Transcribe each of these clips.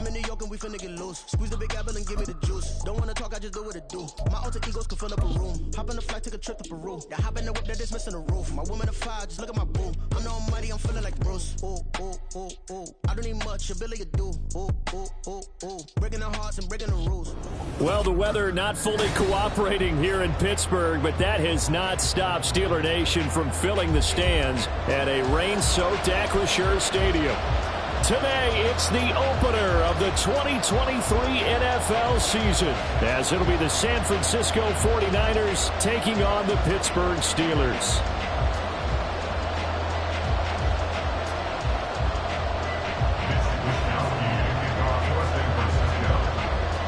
in New York and we finna get loose. Squeeze the big apple and give me the juice. Don't wanna talk, I just do what it do. My alter egos can fill up a room. Hop in the flight, take a trip to Peru. Yeah, hop in the whip that is missing the roof. My woman a fire, just look at my boo. I'm no money, I'm feeling like Bruce. Ooh, ooh, ooh, ooh. I don't need much, ability to do. Ooh, ooh, ooh, ooh. Breaking the hearts and breaking the rules. Well, the weather not fully cooperating here in Pittsburgh, but that has not stopped Steeler Nation from filling the stands at a rain-soaked Acrisure Stadium. Today, it's the opener of the 2023 NFL season, as it'll be the San Francisco 49ers taking on the Pittsburgh Steelers.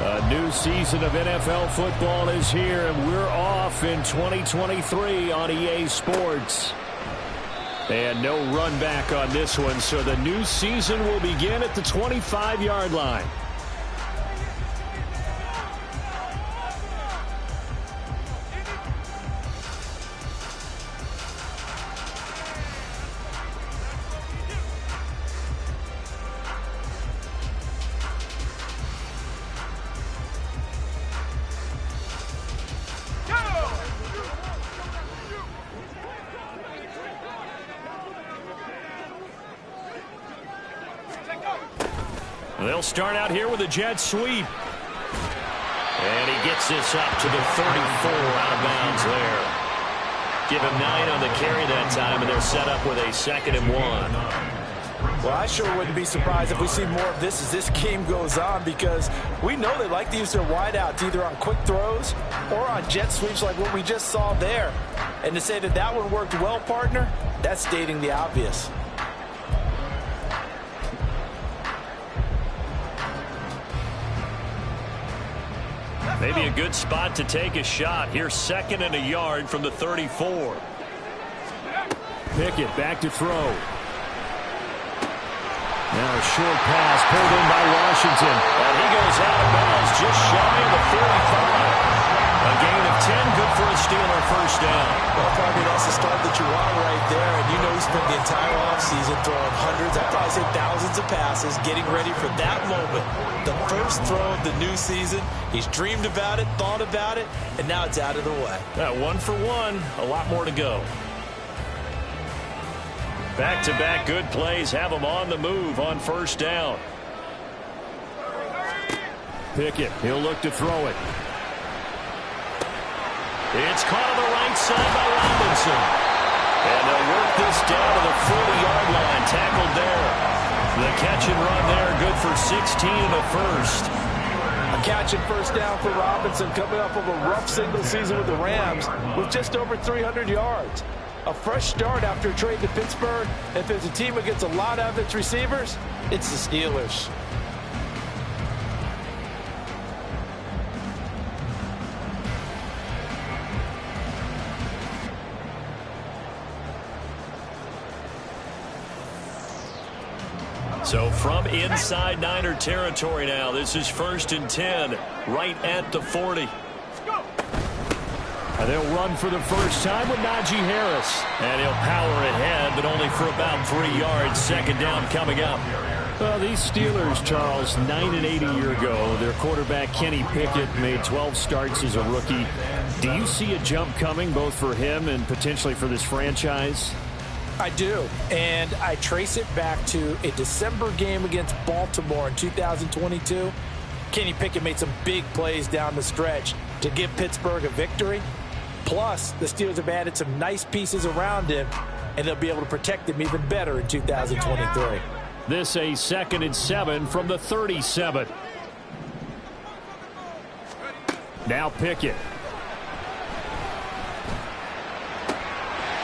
A new season of NFL football is here, and we're off in 2023 on EA Sports. And no run back on this one, so the new season will begin at the 25-yard line. They'll start out here with a jet sweep. And he gets this up to the 34, out of bounds there. Give him 9 on the carry that time, and they're set up with a 2nd and 1. Well, I sure wouldn't be surprised if we see more of this as this game goes on, because we know they like to use their wideouts either on quick throws or on jet sweeps like what we just saw there. And to say that that one worked well, partner, that's stating the obvious. Maybe a good spot to take a shot. Here's 2nd and a yard from the 34. Pickett back to throw. Now a short pass pulled in by Washington. And he goes out of bounds just shy of the 45. A gain of 10, good for a Steeler first down. Well, probably that's the start that you want right there. And you know he spent the entire offseason throwing hundreds, I'd probably say thousands of passes, getting ready for that moment. The first throw of the new season. He's dreamed about it, thought about it, and now it's out of the way. 1 for 1, a lot more to go. Back-to-back good plays have him on the move on first down. Pickett, he'll look to throw it. It's caught on the right side by Robinson. And they'll work this down to the 40-yard line, tackled there. The catch and run there, good for 16 and a first. A catch and first down for Robinson, coming off of a rough single season with the Rams with just over 300 yards. A fresh start after a trade to Pittsburgh. If there's a team that gets a lot out of its receivers, it's the Steelers. So from inside Niner territory now, this is 1st and 10, right at the 40. And they'll run for the first time with Najee Harris. And he'll power ahead, but only for about 3 yards. 2nd down coming up. Well, these Steelers, Charles, 9-8 a year ago. Their quarterback, Kenny Pickett, made 12 starts as a rookie. Do you see a jump coming, both for him and potentially for this franchise? I do, and I trace it back to a December game against Baltimore in 2022. Kenny Pickett made some big plays down the stretch to give Pittsburgh a victory. Plus, the Steelers have added some nice pieces around him, and they'll be able to protect him even better in 2023. This a 2nd and 7 from the 37. Now Pickett.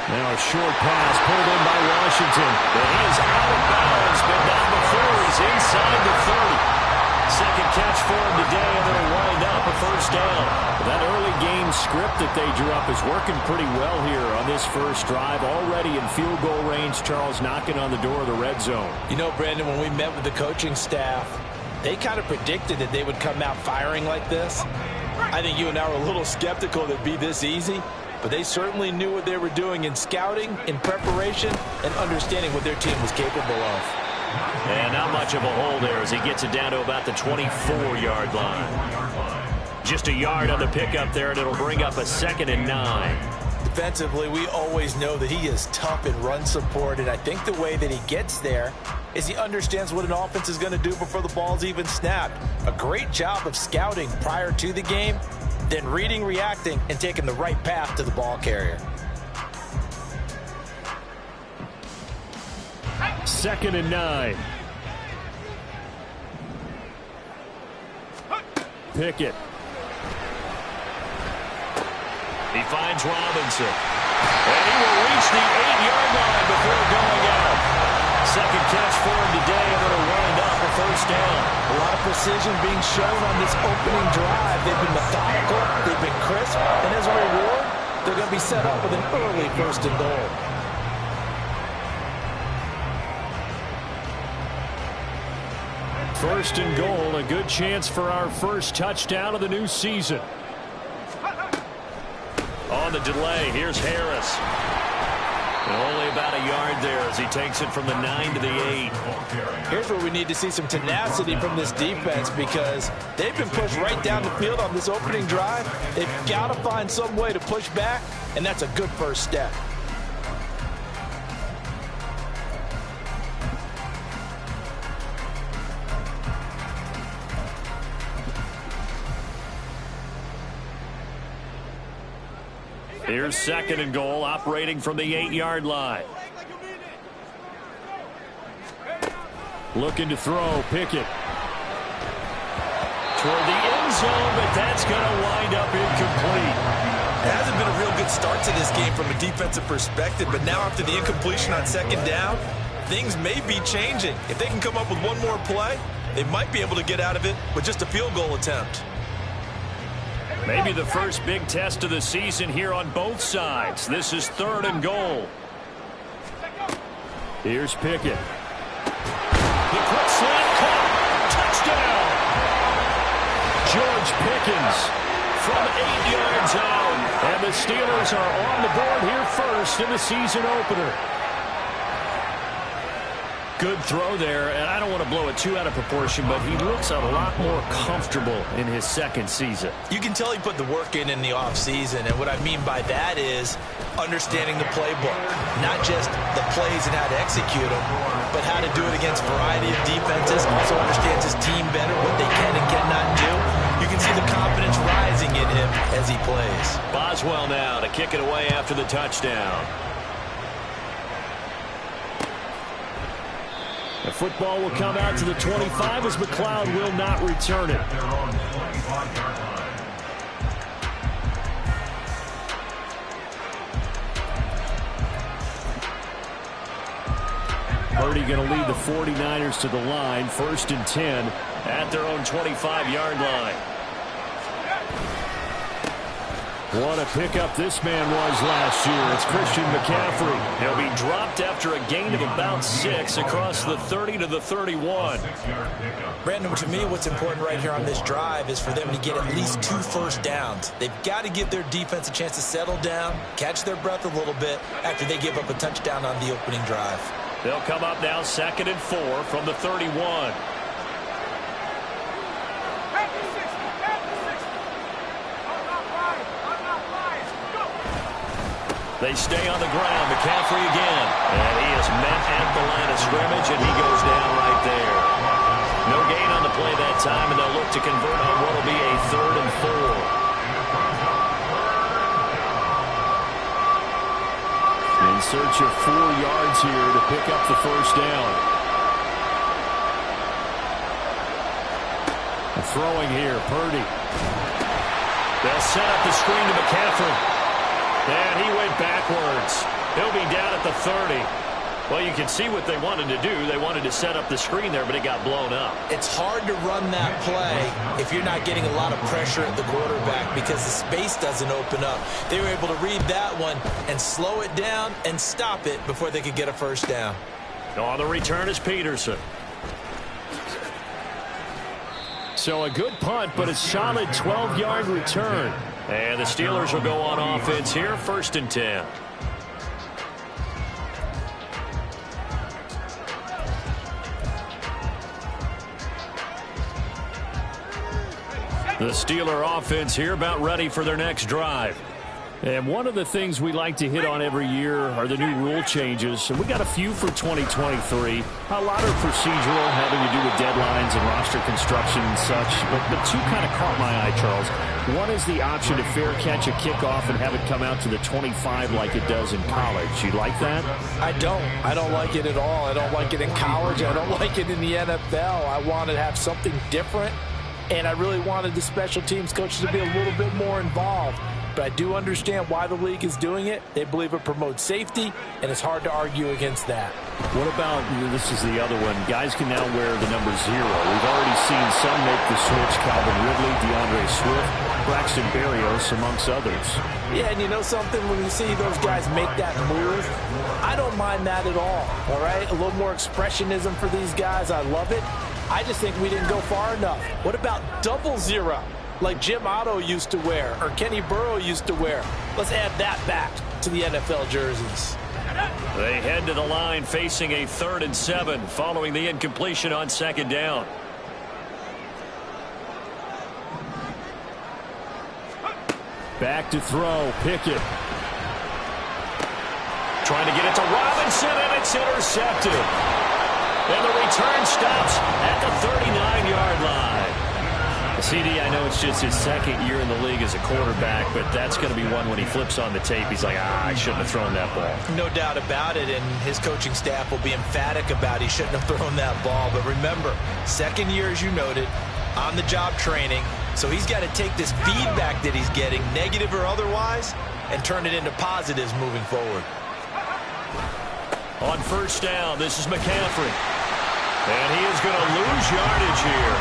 Now a short pass pulled in by Washington. And he is out of bounds, but not before he's inside the 30. 2nd catch for him today, and they'll wind up a first down. That early game script that they drew up is working pretty well here on this first drive. Already in field goal range, Charles knocking on the door of the red zone. You know, Brandon, when we met with the coaching staff, they kind of predicted that they would come out firing like this. I think you and I were a little skeptical that it'd be this easy. But they certainly knew what they were doing in scouting, in preparation, and understanding what their team was capable of. And not much of a hole there as he gets it down to about the 24-yard line. Just a yard on the pickup there, and it'll bring up a 2nd and 9. Defensively, we always know that he is tough in run support, and I think the way that he gets there is he understands what an offense is going to do before the ball's even snapped. A great job of scouting prior to the game, then reading, reacting, and taking the right path to the ball carrier. 2nd and 9. Pickett. He finds Robinson. And he will reach the 8-yard line before going out. Second catch for him today, and it'll wind up a 1st down. A lot of precision being shown on this opening drive. They've been methodical, they've been crisp, and as a reward, they're going to be set up with an early 1st and goal. First and goal, a good chance for our first touchdown of the new season. On the delay, here's Harris. And only about a yard there as he takes it from the 9 to the 8. Here's where we need to see some tenacity from this defense because they've been pushed right down the field on this opening drive. They've got to find some way to push back, and that's a good first step. Here's 2nd and goal, operating from the 8-yard line. Looking to throw, Pickett. Toward the end zone, but that's going to wind up incomplete. It hasn't been a real good start to this game from a defensive perspective, but now after the incompletion on 2nd down, things may be changing. If they can come up with one more play, they might be able to get out of it with just a field goal attempt. Maybe the first big test of the season here on both sides. This is 3rd and goal. Here's Pickett. The quick slant caught. Touchdown. George Pickens from 8 yards out. And the Steelers are on the board here first in the season opener. Good throw there, and I don't want to blow it too out of proportion, but he looks a lot more comfortable in his 2nd season. You can tell he put the work in the offseason, and what I mean by that is understanding the playbook. Not just the plays and how to execute them, but how to do it against a variety of defenses. Also understands his team better, what they can and cannot do. You can see the confidence rising in him as he plays. Boswell now to kick it away after the touchdown. The football will come out to the 25 as McLeod will not return it. Purdy going to lead the 49ers to the line. 1st and 10 at their own 25-yard line. What a pickup this man was last year. It's Christian McCaffrey. He'll be dropped after a gain of about 6 across the 30 to the 31. Brandon, to me, what's important right here on this drive is for them to get at least 2 first downs. They've got to give their defense a chance to settle down, catch their breath a little bit after they give up a touchdown on the opening drive. They'll come up now 2nd and 4 from the 31. They stay on the ground. McCaffrey again. And he is met at the line of scrimmage, and he goes down right there. No gain on the play that time, and they'll look to convert on what will be a 3rd and 4. In search of 4 yards here to pick up the 1st down. Throwing here, Purdy. They'll set up the screen to McCaffrey. And he went backwards. He'll be down at the 30. Well, you can see what they wanted to do. They wanted to set up the screen there, but it got blown up. It's hard to run that play if you're not getting a lot of pressure at the quarterback because the space doesn't open up. They were able to read that one and slow it down and stop it before they could get a 1st down. On the return is Peterson. So a good punt, but a solid 12-yard return. And the Steelers will go on offense here, 1st and 10. The Steeler offense here about ready for their next drive. And one of the things we like to hit on every year are the new rule changes. And we got a few for 2023. A lot are procedural, having to do with deadlines and roster construction and such. But two kind of caught my eye, Charles. One is the option to fair catch a kickoff and have it come out to the 25 like it does in college. You like that? I don't. I don't like it at all. I don't like it in college. I don't like it in the NFL. I want to have something different. And I really wanted the special teams coaches to be a little bit more involved. But I do understand why the league is doing it. They believe it promotes safety, and it's hard to argue against that. What about, this is the other one, guys can now wear the number 0. We've already seen some make the switch, Calvin Ridley, DeAndre Swift, Braxton Berrios, amongst others. Yeah, and you know something, when you see those guys make that move, I don't mind that at all right? A little more expressionism for these guys. I love it. I just think we didn't go far enough. What about 00? Like Jim Otto used to wear or Kenny Burrow used to wear. Let's add that back to the NFL jerseys. They head to the line facing a 3rd and 7 following the incompletion on 2nd down. Back to throw. Pickett. Trying to get it to Robinson, and it's intercepted. And the return stops at the 39-yard line. CD, I know it's just his 2nd year in the league as a quarterback, but that's going to be one when he flips on the tape. He's like, I shouldn't have thrown that ball. No doubt about it, and his coaching staff will be emphatic about he shouldn't have thrown that ball. But remember, 2nd year, as you noted, on-the-job training. So he's got to take this feedback that he's getting, negative or otherwise, and turn it into positives moving forward. On 1st down, this is McCaffrey. And he is going to lose yardage here.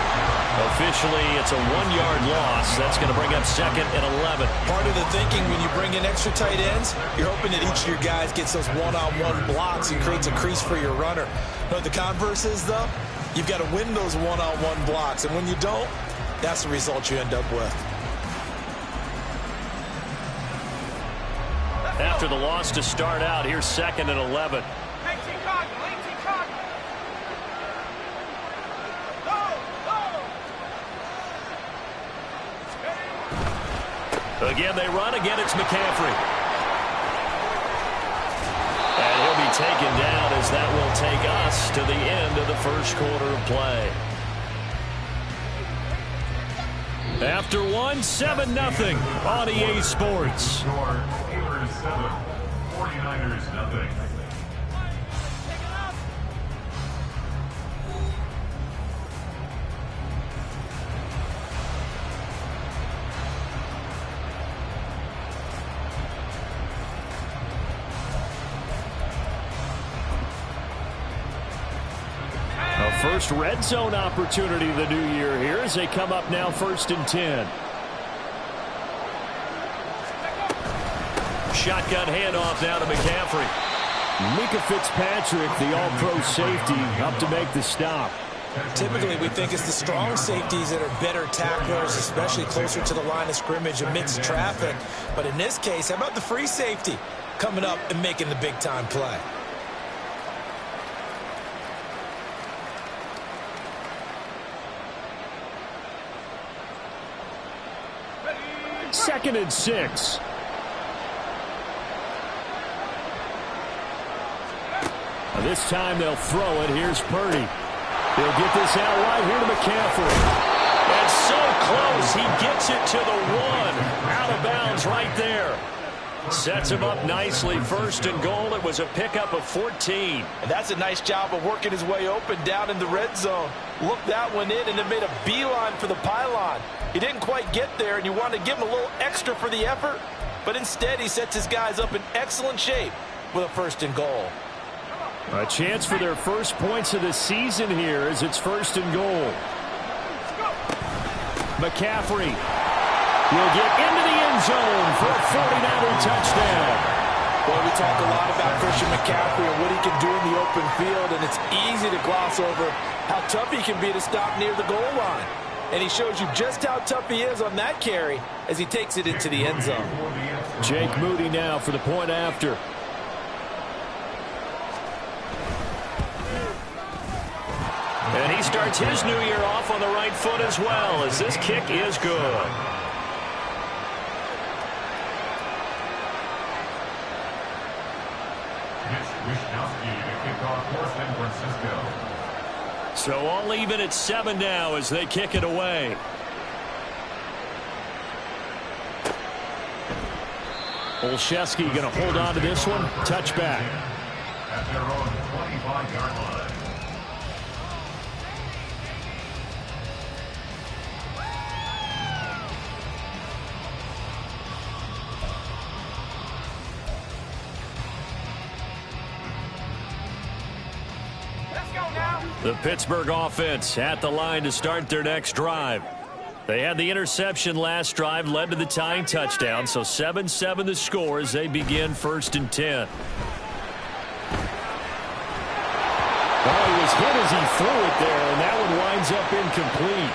Officially, it's a 1-yard loss. That's going to bring up 2nd and 11. Part of the thinking when you bring in extra tight ends, you're hoping that each of your guys gets those one-on-one blocks and creates a crease for your runner. But the converse is, though, you've got to win those one-on-one blocks. And when you don't, that's the result you end up with. After the loss to start out, here's 2nd and 11. Again, they run. Again, it's McCaffrey. And he'll be taken down as that will take us to the end of the 1st quarter of play. After 1, 7-0 on EA Sports. 49ers nothing. First red zone opportunity of the new year here as they come up now 1st and 10. Shotgun handoff now to McCaffrey. Micah Fitzpatrick, the all-pro safety, up to make the stop. Typically, we think it's the strong safeties that are better tacklers, especially closer to the line of scrimmage amidst traffic. But in this case, how about the free safety coming up and making the big-time play? 2nd and 6. This time they'll throw it. Here's Purdy. He'll get this out right here to McCaffrey. And so close. He gets it to the 1. Out of bounds right there. Sets him up nicely. 1st and goal. It was a pickup of 14. And that's a nice job of working his way open down in the red zone. Looked that one in and then made a beeline for the pylon. He didn't quite get there, and you want to give him a little extra for the effort. But instead, he sets his guys up in excellent shape with a 1st and goal. A chance for their first points of the season here as it's 1st and goal. McCaffrey will get into the end zone for a 49er touchdown. Well, we talk a lot about Christian McCaffrey and what he can do in the open field, and it's easy to gloss over how tough he can be to stop near the goal line. And he shows you just how tough he is on that carry as he takes it into the end zone. Jake Moody now for the point after. And he starts starts his new year off on the right foot as well, as this kick is good. So all even at 7 now as they kick it away. Olszewski going to hold on to this one. Touchback. At their own 25-yard line. The Pittsburgh offense at the line to start their next drive. They had the interception last drive, led to the tying touchdown, so 7-7 the score as they begin 1st and 10. Well, he was hit as he threw it there, and that one winds up incomplete.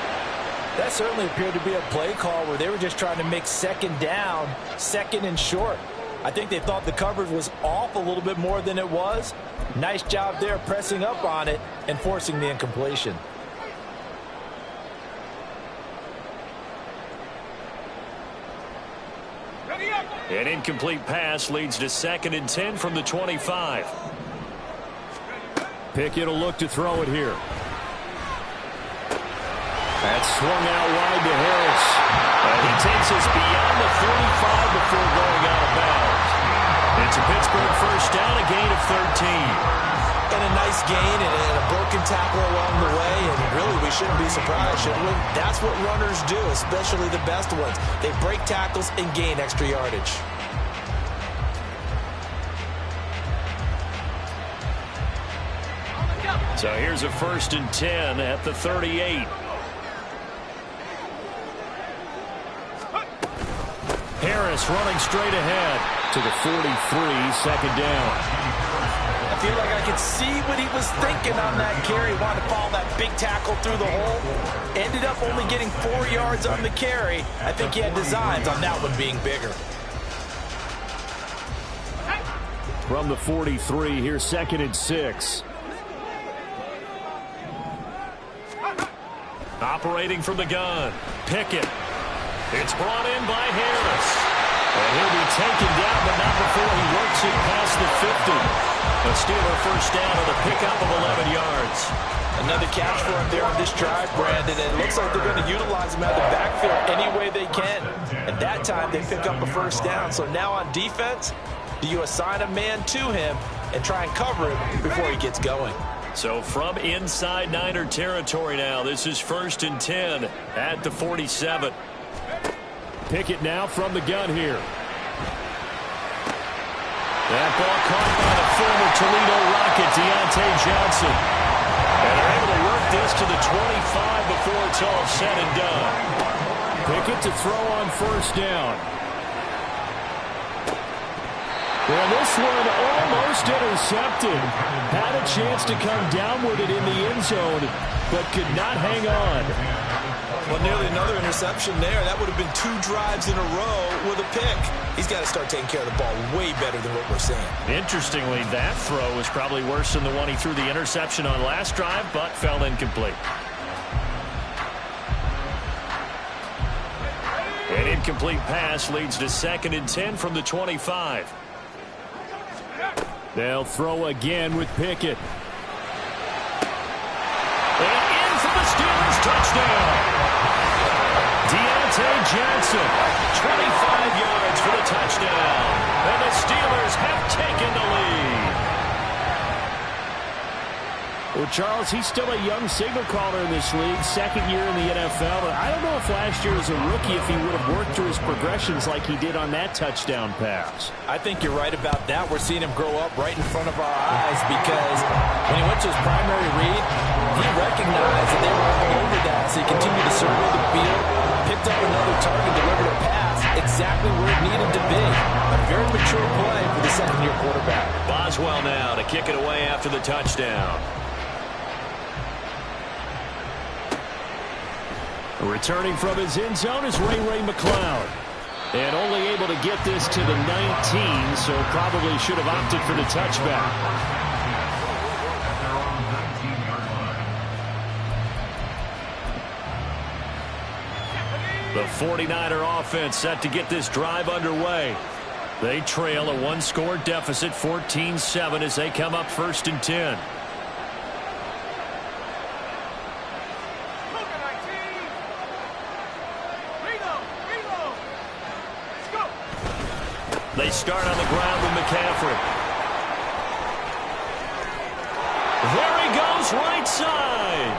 That certainly appeared to be a play call where they were just trying to make 2nd down, 2nd and short. I think they thought the coverage was off a little bit more than it was. Nice job there pressing up on it and forcing the incompletion. An incomplete pass leads to 2nd and 10 from the 25. Pickett will look to throw it here. That's swung out wide to Harris. And he takes us beyond the 35 before going out of bounds. It's a Pittsburgh 1st down, a gain of 13. And a nice gain and a broken tackle along the way, and really we shouldn't be surprised, should we? That's what runners do, especially the best ones. They break tackles and gain extra yardage. So here's a 1st and 10 at the 38. Harris running straight ahead to the 43, 2nd down. I feel like I could see what he was thinking on that carry. Wanted to follow that big tackle through the hole. Ended up only getting 4 yards on the carry. I think he had designs on that one being bigger. From the 43, here's 2nd and 6. Operating from the gun, Pickett. It's brought in by Harris. And he'll be taken down, but not before he works it past the 50. A Steeler 1st down with a pickup of 11 yards. Another catch for him there on this drive, Brandon. And it looks like they're going to utilize him out of the backfield any way they can. And that time they pick up a 1st down. So now on defense, do you assign a man to him and try and cover him before he gets going? So from inside Niner territory now, this is 1st and 10 at the 47. Pickett now from the gun here. That ball caught by the former Toledo Rocket, Deontay Johnson. And they're able to work this to the 25 before it's all said and done. Pickett to throw on 1st down. Well, this one almost intercepted. Had a chance to come down with it in the end zone, but could not hang on. Well, nearly another interception there. That would have been 2 drives in a row with a pick. He's got to start taking care of the ball way better than what we're seeing. Interestingly, that throw was probably worse than the one he threw the interception on last drive, but fell incomplete. An incomplete pass leads to 2nd and 10 from the 25. They'll throw again with Pickett. And in for the Steelers touchdown. Deontay Johnson, 25 yards for the touchdown. And the Steelers have taken the lead. Well, Charles, he's still a young signal caller in this league, 2nd year in the NFL. But I don't know if last year as a rookie, if he would have worked through his progressions like he did on that touchdown pass. I think you're right about that. We're seeing him grow up right in front of our eyes because when he went to his primary read, he recognized that they were all over that. So he continued to survey the field, picked up another target, delivered a pass exactly where it needed to be. A very mature play for the 2nd-year quarterback. Boswell now to kick it away after the touchdown. Returning from his end zone is Ray McCloud. And only able to get this to the 19, so probably should have opted for the touchback. The 49er offense set to get this drive underway. They trail a one-score deficit, 14-7, as they come up 1st and 10. They start on the ground with McCaffrey. There he goes, right side.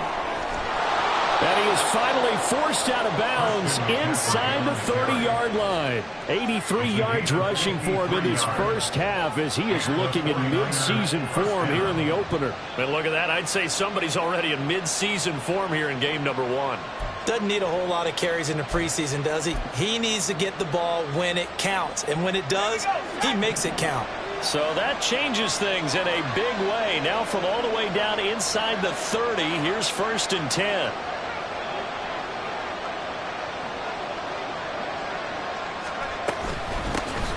And he is finally forced out of bounds inside the 30-yard line. 83 yards rushing for him in his first half as he is looking at mid-season form here in the opener. And look at that. I'd say somebody's already in mid-season form here in game number 1. Doesn't need a whole lot of carries in the preseason, does he? He needs to get the ball when it counts. And when it does, he makes it count. So that changes things in a big way. Now from all the way down inside the 30, here's 1st and 10.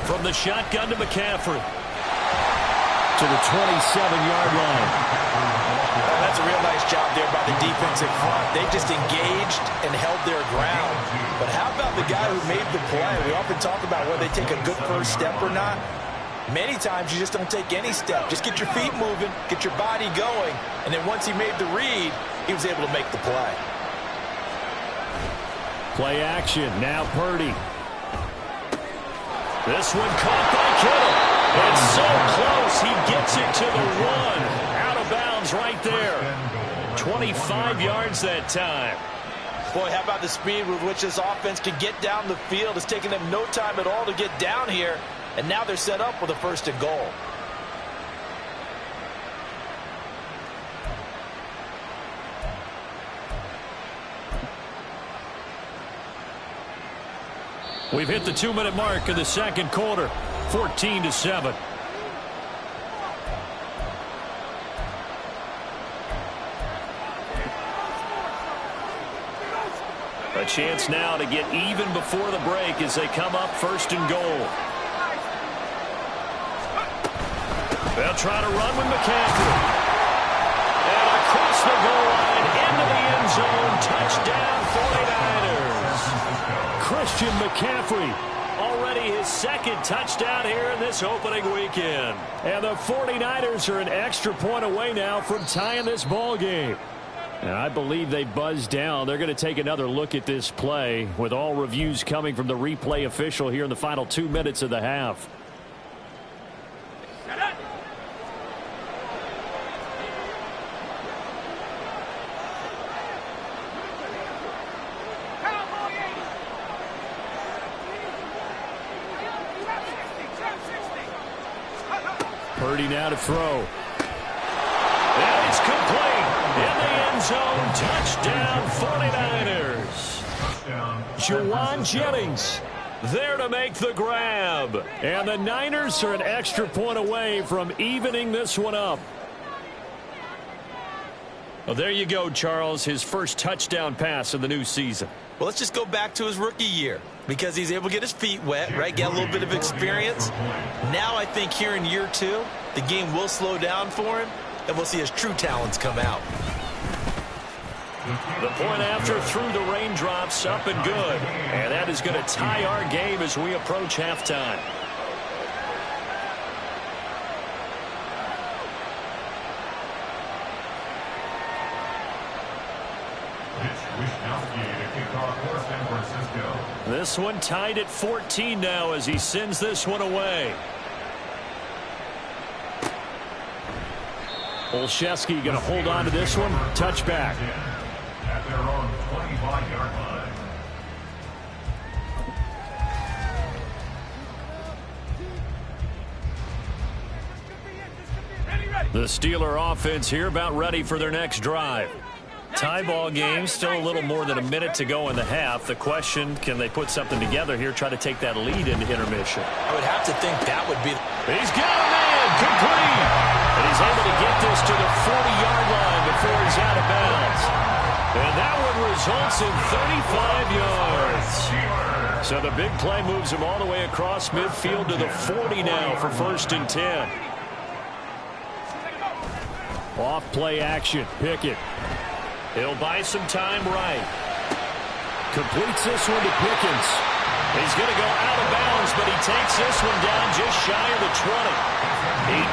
From the shotgun to McCaffrey. To the 27-yard line. That's a real nice job there by the defensive front. They just engaged and held their ground. But how about the guy who made the play? We often talk about whether they take a good first step or not. Many times you just don't take any step. Just get your feet moving, get your body going, and then once he made the read, he was able to make the play. Play action. Now Purdy. This one caught by Kittle. It's so close. He gets it to the 1. Out of bounds right there. 25 yards that time. Boy, how about the speed with which this offense can get down the field? It's taking them no time at all to get down here. And now they're set up with a 1st and goal. We've hit the 2-minute mark of the second quarter. 14-7. A chance now to get even before the break as they come up 1st and goal. They'll try to run with McCaffrey. And across the goal line into the end zone. Touchdown 49ers. Christian McCaffrey, already his 2nd touchdown here in this opening weekend. And the 49ers are an extra point away now from tying this ball game. And I believe they buzzed down. They're going to take another look at this play with all reviews coming from the replay official here in the final 2 minutes of the half. Purdy now to throw. And it's complete. In the end zone. Touchdown 49ers. Juwan Jennings there to make the grab. And the Niners are an extra point away from evening this one up. Well, there you go, Charles. His first touchdown pass of the new season. Well, let's just go back to his rookie year because he's able to get his feet wet, right? Get a little bit of experience. Now I think here in year 2, the game will slow down for him, and we'll see his true talents come out. The point after through the raindrops, up and good. And that is going to tie our game as we approach halftime. This one tied at 14 now as he sends this one away. Olszewski going to hold on to this one. Touchback. At their own 25-yard line. The Steeler offense here about ready for their next drive. Tie ball game, still a little more than a minute to go in the half. The question, can they put something together here, try to take that lead into intermission? I would have to think that would be. He's got a man, complete. And he's able to get this to the 40-yard line before he's out of bounds. And that one results in 35 yards. So the big play moves him all the way across midfield to the 40 now for 1st and 10. Off play action, Pickett. He'll buy some time right. Completes this one to Pickens. He's going to go out of bounds, but he takes this one down just shy of the 20.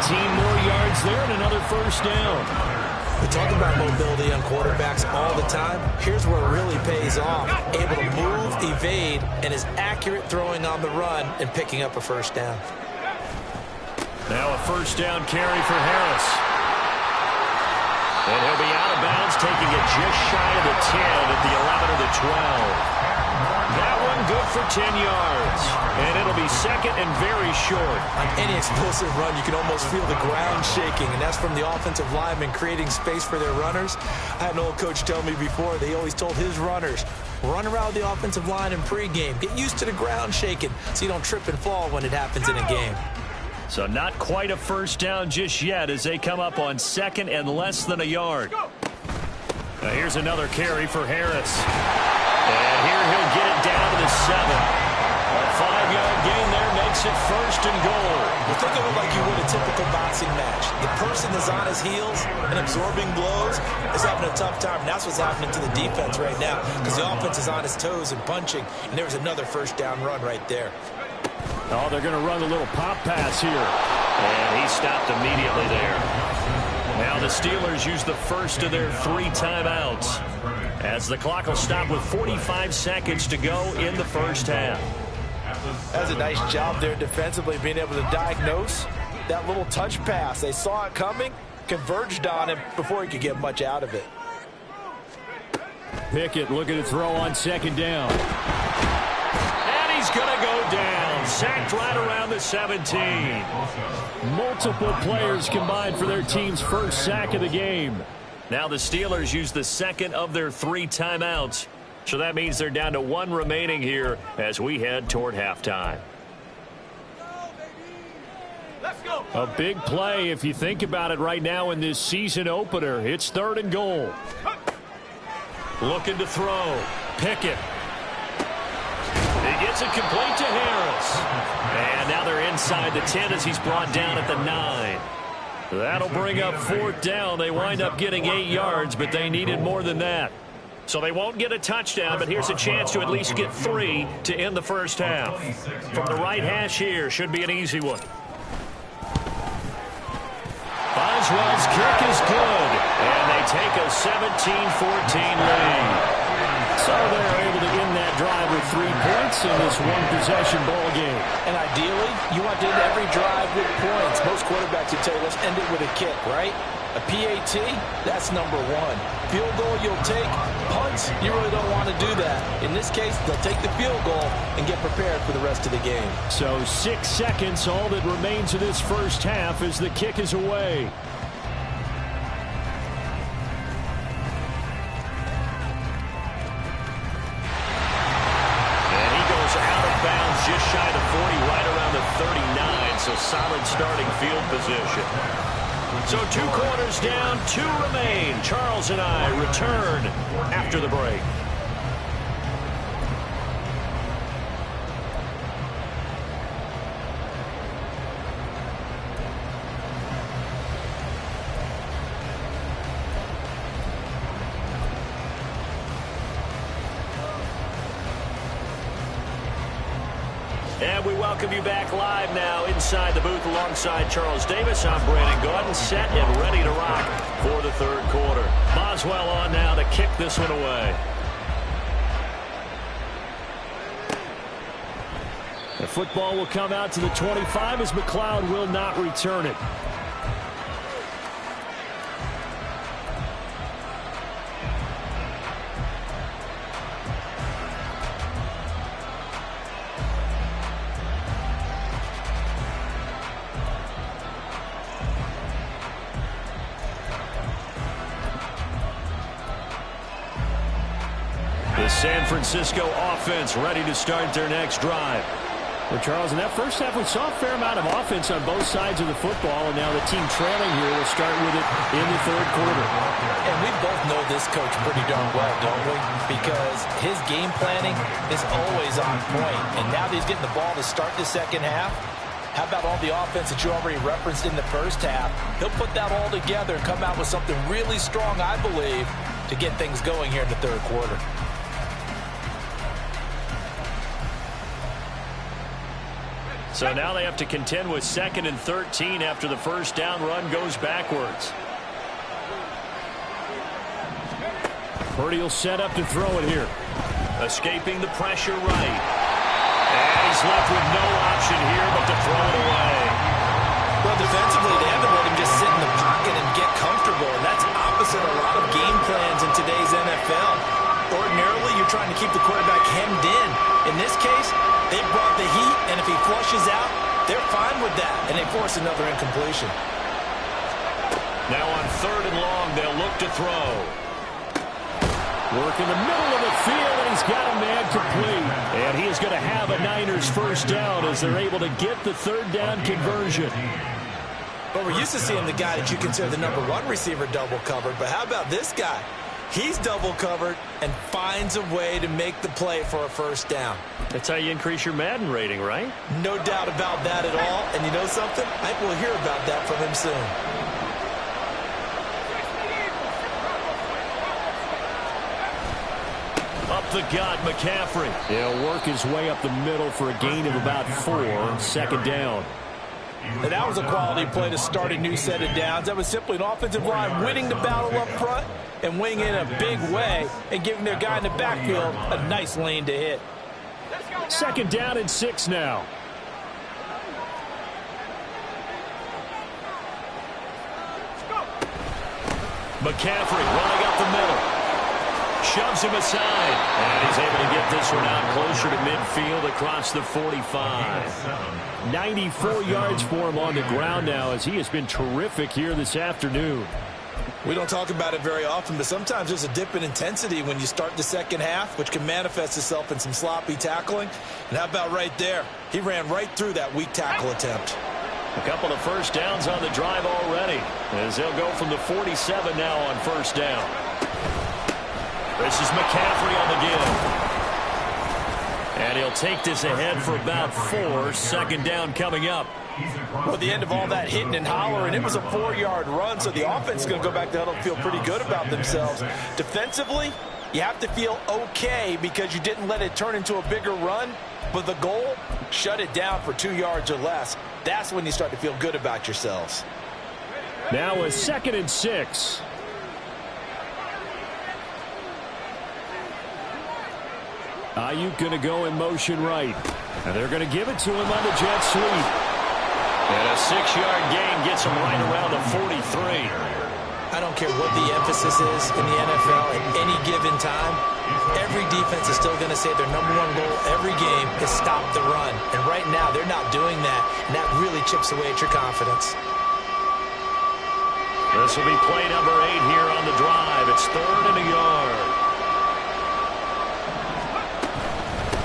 18 more yards there and another first down. We talk about mobility on quarterbacks all the time. Here's where it really pays off. Able to move, evade, and is accurate throwing on the run and picking up a first down. Now a first down carry for Harris. And he'll be out of bounds, taking it just shy of the 10 at the 11 or the 12. That one good for 10 yards. And it'll be second and very short. On any explosive run, you can almost feel the ground shaking, and that's from the offensive linemen creating space for their runners. I had an old coach tell me before, they always told his runners, run around the offensive line in pregame. Get used to the ground shaking so you don't trip and fall when it happens in a game. So not quite a first down just yet as they come up on second and less than a yard. Now here's another carry for Harris. And here he'll get it down to the 7. A 5-yard gain there makes it first and goal. Well, think of it like you would a typical boxing match. The person is on his heels and absorbing blows is having a tough time. And that's what's happening to the defense right now because the offense is on his toes and punching. And there's another first down run right there. Oh, they're going to run a little pop pass here. And he stopped immediately there. Now the Steelers use the first of their 3 timeouts as the clock will stop with 45 seconds to go in the first half. That's a nice job there defensively, being able to diagnose that little touch pass. They saw it coming, converged on him before he could get much out of it. Pickett looking to throw on second down. And he's going to go down. Sacked right around the 17. Multiple players combined for their team's first sack of the game. Now the Steelers use the second of their 3 timeouts. So that means they're down to 1 remaining here as we head toward halftime. A big play if you think about it right now in this season opener. It's 3rd and goal. Looking to throw. Pickett. He gets it complete to Harris. And now they're inside the 10 as he's brought down at the 9. That'll bring up 4th down. They wind up getting 8 yards, but they needed more than that. So they won't get a touchdown, but here's a chance to at least get 3 to end the first half. From the right hash here, should be an easy one. Boswell's kick is good, and they take a 17-14 lead. So they're able to end that drive with 3 points in this one-possession ball game. And ideally, you want to end every drive with points. Most quarterbacks would tell you, let's end it with a kick, right? A PAT, that's number 1. Field goal you'll take. Punts, you really don't want to do that. In this case, they'll take the field goal and get prepared for the rest of the game. So 6 seconds, all that remains of this first half as the kick is away. And he goes out of bounds just shy of the 40, right around the 39, so solid starting field position. So 2 quarters down, 2 remain. Charles and I return after the break. And we welcome you back live now inside the booth alongside Charles Davis. I'm Brandon Gaudin, set and ready to rock for the 3rd quarter. Boswell on now to kick this one away. The football will come out to the 25 as McLeod will not return it. San Francisco offense ready to start their next drive. Well, Charles, in that first half, we saw a fair amount of offense on both sides of the football, and now the team trailing here will start with it in the 3rd quarter. And we both know this coach pretty darn well, don't we? Because his game planning is always on point, and now that he's getting the ball to start the second half, how about all the offense that you already referenced in the first half? He'll put that all together and come out with something really strong, I believe, to get things going here in the 3rd quarter. So now they have to contend with 2nd and 13 after the first down run goes backwards. Purdy will set up to throw it here. Escaping the pressure right. And he's left with no option here but to throw it away. Well, defensively, they haven't let him just sit in the pocket and get comfortable, and that's opposite a lot of game plans in today's NFL. Ordinarily, you're trying to keep the quarterback hemmed in. In this case, they brought the heat, and if he flushes out, they're fine with that, and they force another incompletion. Now on 3rd and long, they'll look to throw. Work in the middle of the field, and he's got a man complete. And he is going to have a Niners first down as they're able to get the 3rd down conversion. But we're used to seeing the guy that you consider the #1 receiver double covered, but how about this guy? He's double covered and finds a way to make the play for a first down. That's how you increase your Madden rating, right? No doubt about that at all. And you know something? I think we'll hear about that from him soon. Up the gut, McCaffrey. He'll work his way up the middle for a gain of about 4, 2nd down. And that was a quality play to start a new set of downs. That was simply an offensive line winning the battle up front and winning in a big way and giving their guy in the backfield a nice lane to hit. 2nd down and 6 now. McCaffrey running up the middle. Shoves him aside. And he's able to get this one out closer to midfield across the 45. 94 yards for him on the ground now as he has been terrific here this afternoon. We don't talk about it very often, but sometimes there's a dip in intensity when you start the second half, which can manifest itself in some sloppy tackling. And how about right there? He ran right through that weak tackle attempt. A couple of first downs on the drive already as they'll go from the 47 now on first down. This is McCaffrey on the give. And he'll take this ahead for about 4. 2nd down coming up. Well, at the end of all that hitting and hollering, it was a 4-yard run, so the offense is going to go back to huddle and feel pretty good about themselves. Defensively, you have to feel okay because you didn't let it turn into a bigger run, but the goal, shut it down for 2 yards or less. That's when you start to feel good about yourselves. Now a 2nd and 6. Ayuk going to go in motion right. And they're going to give it to him on the jet sweep. And a 6-yard gain gets him right around the 43. I don't care what the emphasis is in the NFL at any given time. Every defense is still going to say their #1 goal every game is stop the run. And right now, they're not doing that, and that really chips away at your confidence. This will be play number 8 here on the drive. It's 3rd and a yard.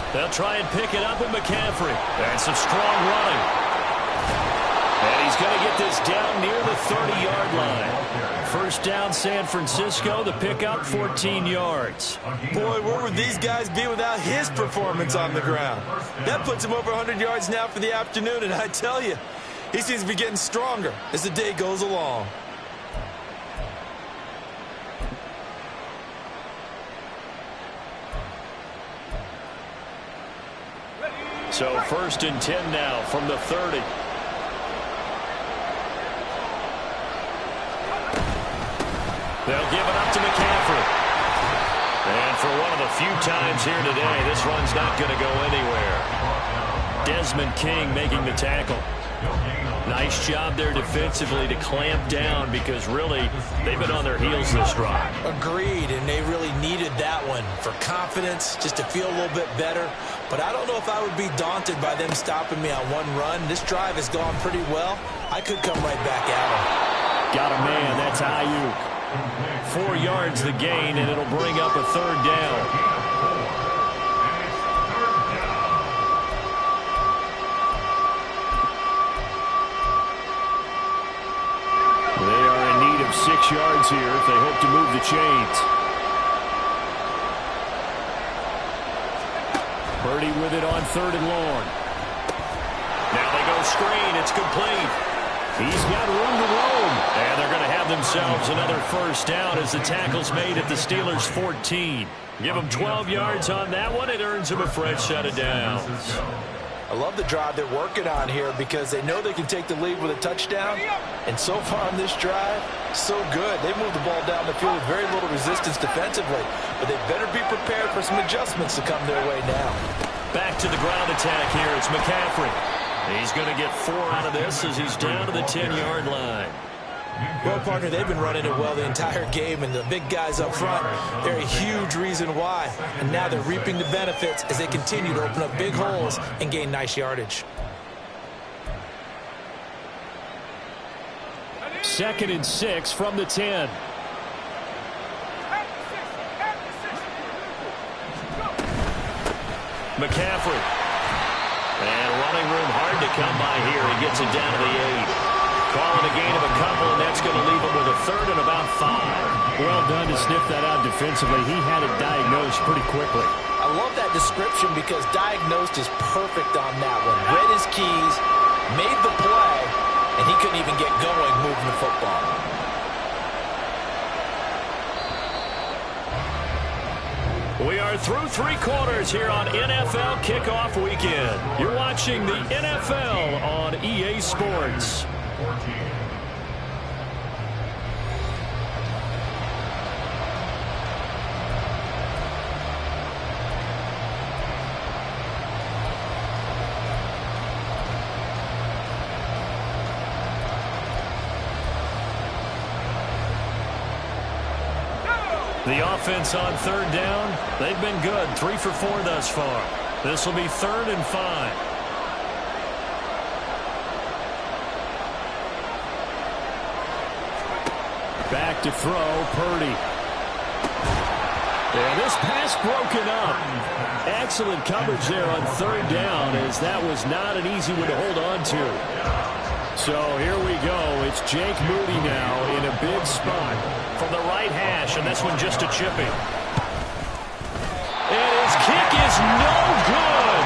They'll try and pick it up with McCaffrey. And some strong running. And he's going to get this down near the 30-yard line. First down, San Francisco. The pickup, 14 yards. Boy, where would these guys be without his performance on the ground? That puts him over 100 yards now for the afternoon, and I tell you, he seems to be getting stronger as the day goes along. So 1st and 10 now from the 30. They'll give it up to McCaffrey. And for one of the few times here today, this run's not going to go anywhere. Desmond King making the tackle. Nice job there defensively to clamp down because really they've been on their heels this drive. Agreed, and they really needed that one for confidence, just to feel a little bit better. But I don't know if I would be daunted by them stopping me on one run. This drive has gone pretty well. I could come right back at them. Got a man, that's Ayuk. 4 yards the gain, and it'll bring up a 3rd down. They are in need of 6 yards here if they hope to move the chains. Purdy with it on 3rd and long. Now they go screen. It's complete. He's got room to roam. And they're going to have themselves another first down as the tackle's made at the Steelers' 14. Give them 12 yards on that one. It earns them a fresh set of downs. I love the drive they're working on here because they know they can take the lead with a touchdown. And so far on this drive, so good. They moved the ball down the field with very little resistance defensively. But they better be prepared for some adjustments to come their way now. Back to the ground attack here. It's McCaffrey. He's going to get 4 out of this as he's down to the 10-yard line. Well, partner, they've been running it well the entire game, and the big guys up front, they're a huge reason why. And now they're reaping the benefits as they continue to open up big holes and gain nice yardage. 2nd and 6 from the 10. McCaffrey. And running room hard to come by here. He gets it down to the 8. Calling a gain of a couple, and that's going to leave him with a 3rd and about 5. Well done to sniff that out defensively. He had it diagnosed pretty quickly. I love that description because diagnosed is perfect on that one. Read his keys, made the play, and he couldn't even get going moving the football. We are through 3 quarters here on NFL Kickoff Weekend. You're watching the NFL on EA Sports. The offense on 3rd down, they've been good. 3 for 4 thus far. This will be 3rd and 5. Back to throw, Purdy. And this pass broken up. Excellent coverage there on 3rd down, as that was not an easy one to hold on to. So here we go. It's Jake Moody now in a big spot from the right hash, and this one just a chipping. And his kick is no good,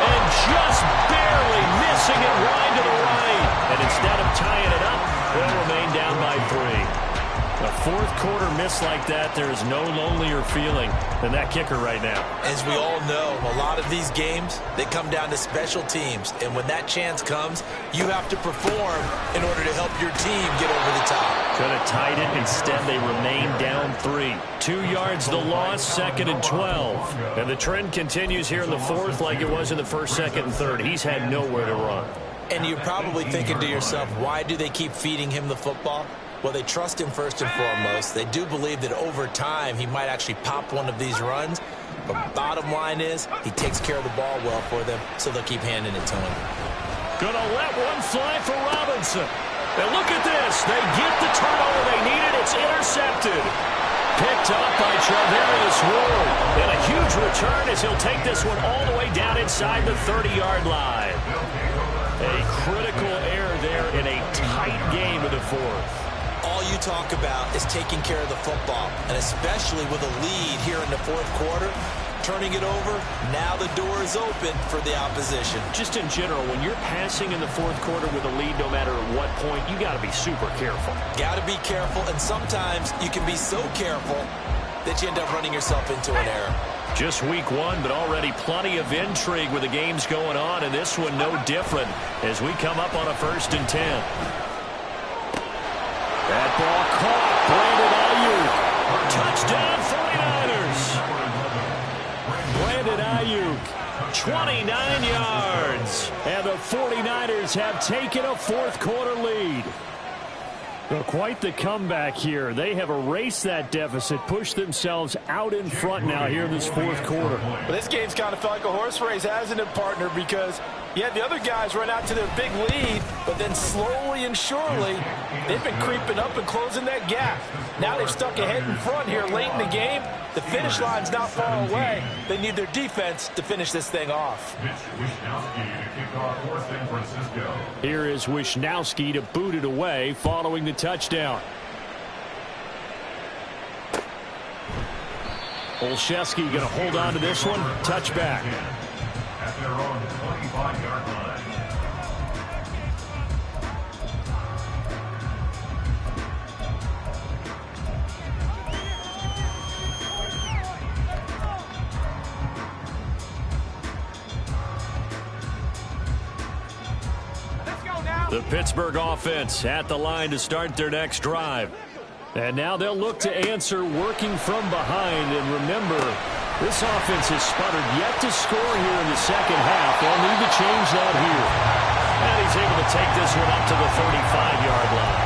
and just barely missing it wide to the right. And instead of tying it up, they'll remain down by 3. A 4th quarter miss like that, there is no lonelier feeling than that kicker right now. As we all know, a lot of these games, they come down to special teams. And when that chance comes, you have to perform in order to help your team get over the top. Could have tied it. Instead, they remain down 3. 2 yards the loss, 2nd and 12. And the trend continues here in the 4th like it was in the 1st, 2nd, and 3rd. He's had nowhere to run. And you're probably thinking to yourself, why do they keep feeding him the football? Well, they trust him first and foremost. They do believe that over time he might actually pop one of these runs. But bottom line is he takes care of the ball well for them, so they'll keep handing it to him. Gonna let one fly for Robinson. And look at this. They get the turnover they needed. It's intercepted. Picked up by Charvarius Ward. And a huge return as he'll take this one all the way down inside the 30-yard line. A critical error there in a tight game of the 4th. All you talk about is taking care of the football, and especially with a lead here in the 4th quarter, turning it over, now the door is open for the opposition. Just in general, when you're passing in the 4th quarter with a lead, no matter at what point, you got to be super careful. Got to be careful, and sometimes you can be so careful that you end up running yourself into an error. Just week 1, but already plenty of intrigue with the games going on, and this one no different as we come up on a 1st and 10. That ball caught. Brandon Ayuk. Touchdown 49ers. 29 yards. And the 49ers have taken a 4th quarter lead. Well, quite the comeback here. They have erased that deficit, pushed themselves out in front now here in this 4th quarter. Well, this game's kind of felt like a horse race, hasn't it, partner? Because you had the other guys run out to their big lead, but then slowly and surely, they've been creeping up and closing that gap. Now they've stuck ahead in front here late in the game. The finish line's not far away. They need their defense to finish this thing off. Here is Wishnowsky to boot it away following the touchdown. Olszewski going to hold on to this one. Touchback. At their own 25-yard line. The Pittsburgh offense at the line to start their next drive. And now they'll look to answer working from behind. And remember, this offense has sputtered yet to score here in the second half. They'll need to change that here. And he's able to take this one up to the 35-yard line.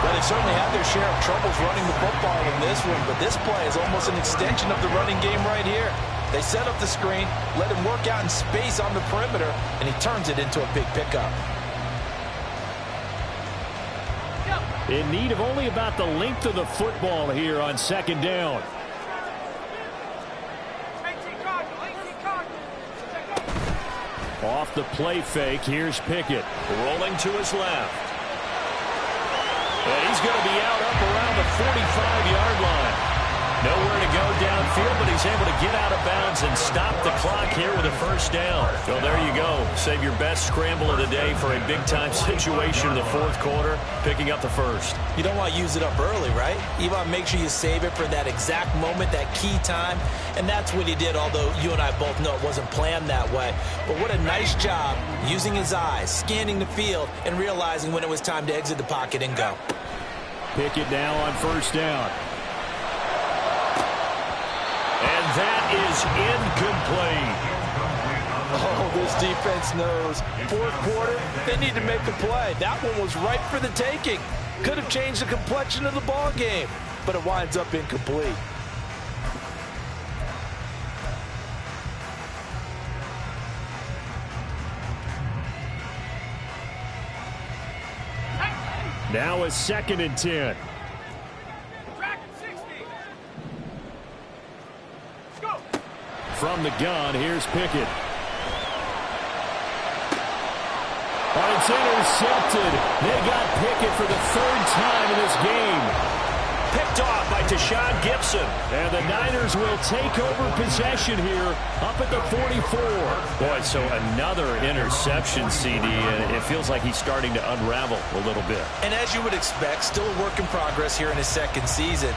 Well, they've certainly had their share of troubles running the football in this one, but this play is almost an extension of the running game right here. They set up the screen, let him work out in space on the perimeter, and he turns it into a big pickup. In need of only about the length of the football here on second down. Off the play fake, here's Pickett. Rolling to his left. And he's going to be out up around the 45-yard line. Nowhere to go downfield, but he's able to get out of bounds and stop the clock here with a first down. So there you go. Save your best scramble of the day for a big-time situation in the fourth quarter, picking up the first. You don't want to use it up early, right? You want to make sure you save it for that exact moment, that key time. And that's what he did, although you and I both know it wasn't planned that way. But what a nice job using his eyes, scanning the field, and realizing when it was time to exit the pocket and go. Pickett now on first down. And that is incomplete. Oh, this defense knows. Fourth quarter, they need to make the play. That one was ripe for the taking. Could have changed the complexion of the ball game, but it winds up incomplete. Now a 2nd and 10. From the gun, here's Pickett. Oh, it's intercepted. They got Pickett for the 3rd time in this game. Picked off by Tashaun Gibson. And the Niners will take over possession here up at the 44. Boy, so another interception, CD, and it feels like he's starting to unravel a little bit. And as you would expect, still a work in progress here in his second season.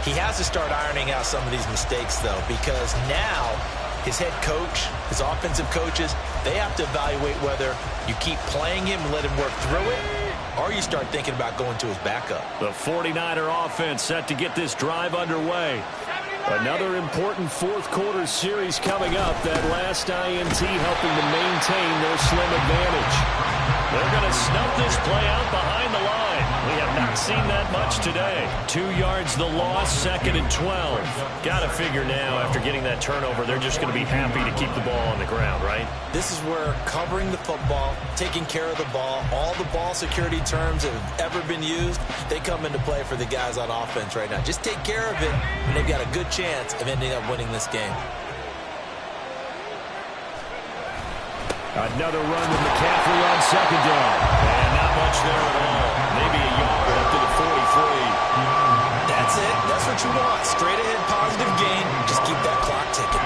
He has to start ironing out some of these mistakes, though, because now his head coach, his offensive coaches, they have to evaluate whether you keep playing him and let him work through it, or you start thinking about going to his backup. The 49er offense set to get this drive underway. Another important fourth quarter series coming up. That last INT helping to maintain their slim advantage. They're going to snuff this play out behind the line. We have not seen that much today. 2 yards the loss, 2nd and 12. Got to figure now, after getting that turnover, they're just going to be happy to keep the ball on the ground, right? This is where covering the football, taking care of the ball, all the ball security terms that have ever been used, they come into play for the guys on offense right now. Just take care of it, and they've got a good chance of ending up winning this game. Another run with McCaffrey on 2nd down. And not much there at all. Maybe a yard up to the 43. That's it. That's what you want. Straight ahead positive gain. Just keep that clock ticking.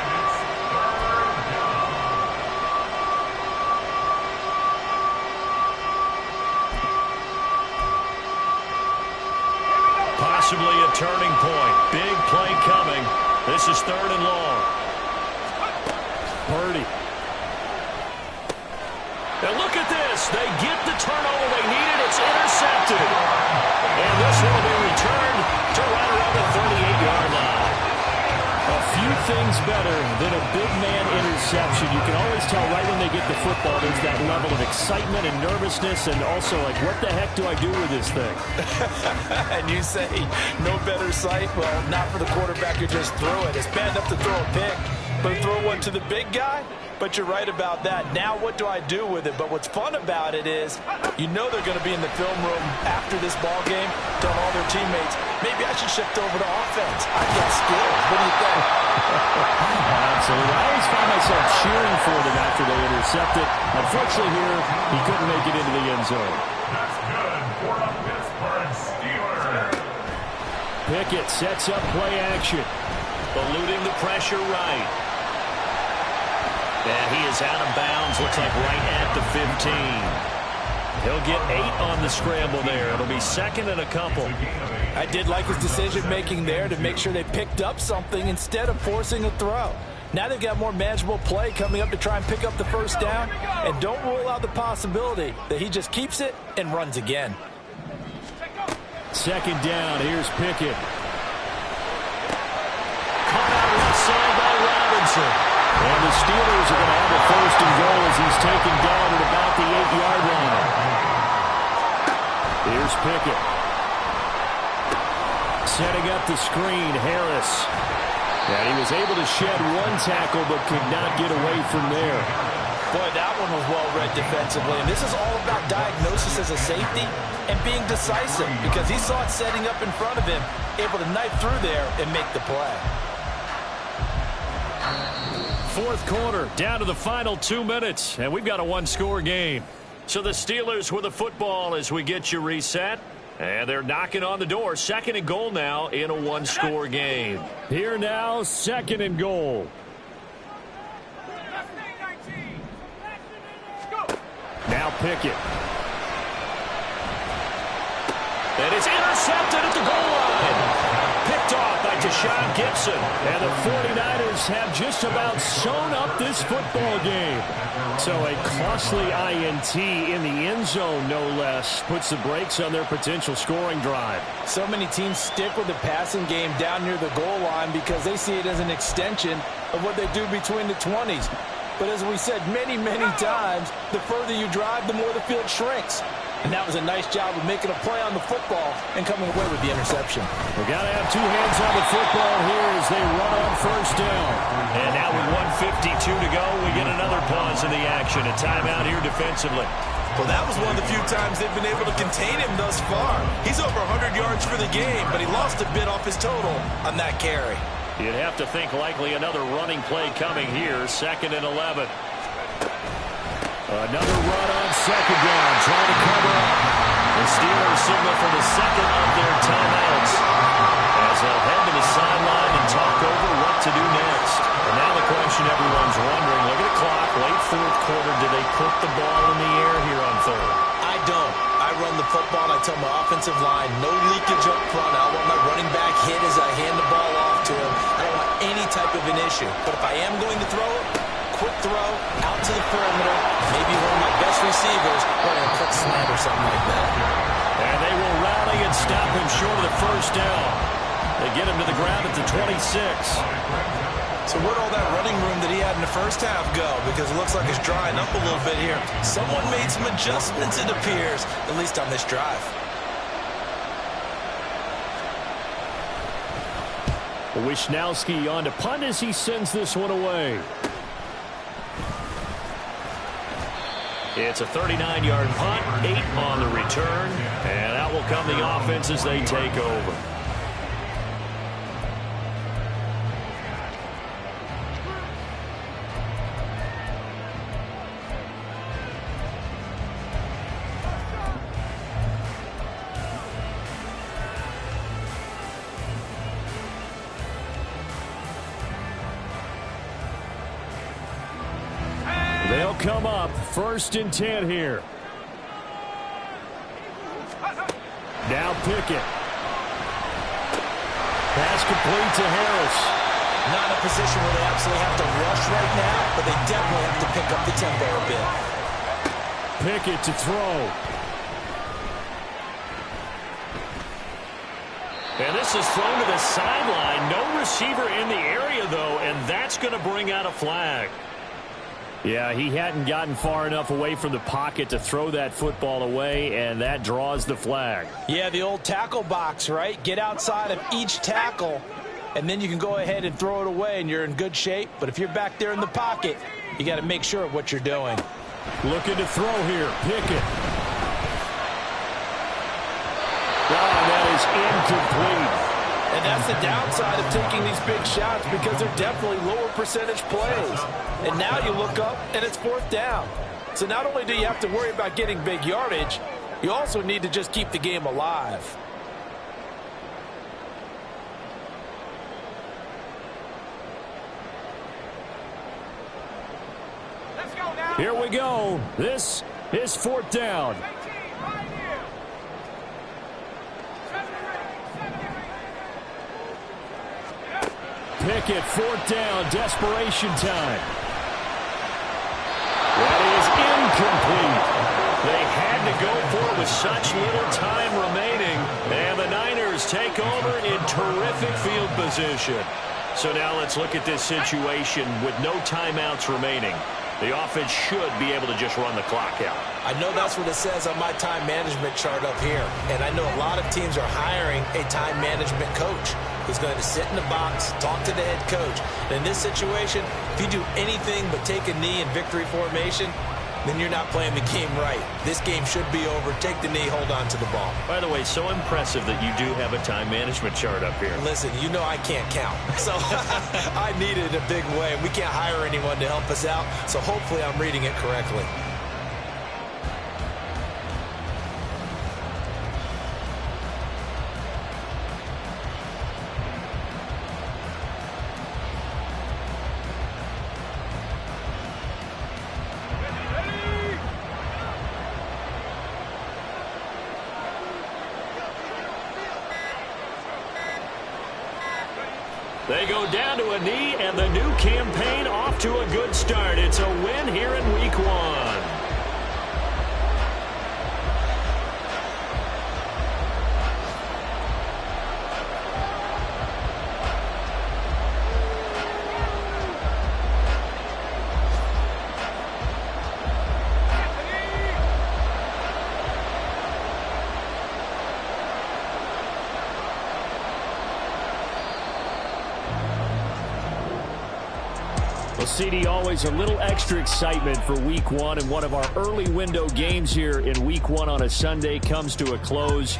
Possibly a turning point. Big play coming. This is 3rd and long. Purdy. And look at this. They get the turnover they needed. It's intercepted. And this one will be returned to right around the 38-yard line. A few things better than a big man interception. You can always tell right when they get the football, there's that level of excitement and nervousness, and also like, what the heck do I do with this thing? And you say, no better sight? Well, not for the quarterback who just threw it. It's bad enough to throw a pick, but throw one to the big guy? But you're right about that. Now what do I do with it? But what's fun about it is you know they're going to be in the film room after this ball game, telling all their teammates, maybe I should shift over to offense. I've got skills. What do you think? Absolutely. I always find myself cheering for them after they intercept it. Unfortunately here, he couldn't make it into the end zone. That's good for the Pittsburgh Steelers. Pickett sets up play action. Eluding the pressure right. And he is out of bounds, looks like right at the 15. He'll get 8 on the scramble there. It'll be 2nd and a couple. I did like his decision-making there to make sure they picked up something instead of forcing a throw. Now they've got more manageable play coming up to try and pick up the first down. And don't rule out the possibility that he just keeps it and runs again. Second down, here's Pickett. Caught out left side by Robinson. And the Steelers are going to have a first and goal as he's taken down at about the 8-yard line. Here's Pickett. Setting up the screen, Harris. And he was able to shed one tackle but could not get away from there. Boy, that one was well read defensively. And this is all about diagnosis as a safety and being decisive because he saw it setting up in front of him, able to knife through there and make the play. Fourth quarter, down to the final 2 minutes, and we've got a one-score game. So the Steelers with the football as we get you reset. And they're knocking on the door. Second and goal now in a one-score game. Here now, second and goal. Now Pickett. And it's intercepted at the goal line. Picked off by Deshaun Gibson. And the 49ers have just about sewn up this football game. So a costly INT in the end zone, no less, puts the brakes on their potential scoring drive. So many teams stick with the passing game down near the goal line because they see it as an extension of what they do between the 20s. But as we said many, many times, the further you drive, the more the field shrinks. And that was a nice job of making a play on the football and coming away with the interception. We've got to have two hands on the football here as they run on first down. And now with 1:52 to go, we get another pause in the action. A timeout here defensively. Well, that was one of the few times they've been able to contain him thus far. He's over 100 yards for the game, but he lost a bit off his total on that carry. You'd have to think likely another running play coming here. 2nd and 11. Another run on second down, trying to cover up. The Steelers signal for the second of their timeouts as they'll head to the sideline and talk over what to do next. And now the question everyone's wondering, look at the clock, late fourth quarter, do they put the ball in the air here on third? I don't. I run the football and I tell my offensive line, no leakage up front. I want my running back hit as I hand the ball off to him. I don't want any type of an issue. But if I am going to throw it, quick throw, out to the perimeter, maybe one of my best receivers running a quick slant or something like that. And they will rally and stop him short of the first down. They get him to the ground at the 26. So where'd all that running room that he had in the first half go? Because it looks like it's drying up a little bit here. Someone made some adjustments, it appears, at least on this drive. Wishnowski on to punt as he sends this one away. It's a 39-yard punt, 8 on the return, and out will come the offense as they take over. They'll come up 1st and 10 here. Now Pickett. Pass complete to Harris. Not in a position where they absolutely have to rush right now, but they definitely have to pick up the tempo a bit. Pickett to throw. And this is thrown to the sideline. No receiver in the area, though, and that's going to bring out a flag. Yeah, he hadn't gotten far enough away from the pocket to throw that football away, and that draws the flag. Yeah, the old tackle box, right? Get outside of each tackle, and then you can go ahead and throw it away, and you're in good shape. But if you're back there in the pocket, you got to make sure of what you're doing. Looking to throw here, Pickett. Oh, that is incomplete. And that's the downside of taking these big shots because they're definitely lower percentage plays. And now you look up, and it's 4th down. So not only do you have to worry about getting big yardage, you also need to just keep the game alive. Here we go. This is 4th down. Pickett, fourth down, desperation time. That is incomplete. They had to go for it with such little time remaining, and the Niners take over in terrific field position. So now let's look at this situation with no timeouts remaining. The offense should be able to just run the clock out. I know that's what it says on my time management chart up here. And I know a lot of teams are hiring a time management coach who's going to sit in the box, talk to the head coach. And in this situation, if you do anything but take a knee in victory formation, then you're not playing the game right. This game should be over. Take the knee, hold on to the ball. By the way, so impressive that you do have a time management chart up here. Listen, you know I can't count. So I need it in a big way. We can't hire anyone to help us out, so hopefully I'm reading it correctly. They go down to a knee, and the new campaign off to a good start. It's a win here in Week 1. Well, CD, always a little extra excitement for Week 1, and one of our early window games here in Week 1 on a Sunday comes to a close.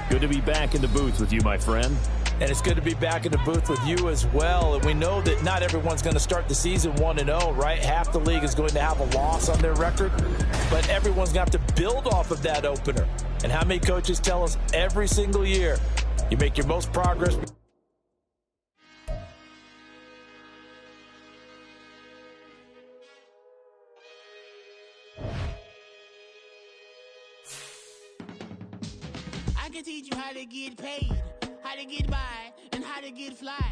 Good to be back in the booth with you, my friend. And it's good to be back in the booth with you as well. And we know that not everyone's going to start the season 1-0, right? Half the league is going to have a loss on their record, but everyone's going to have to build off of that opener. And how many coaches tell us every single year, you make your most progress. I can teach you how to get paid, how to get by, and how to get fly.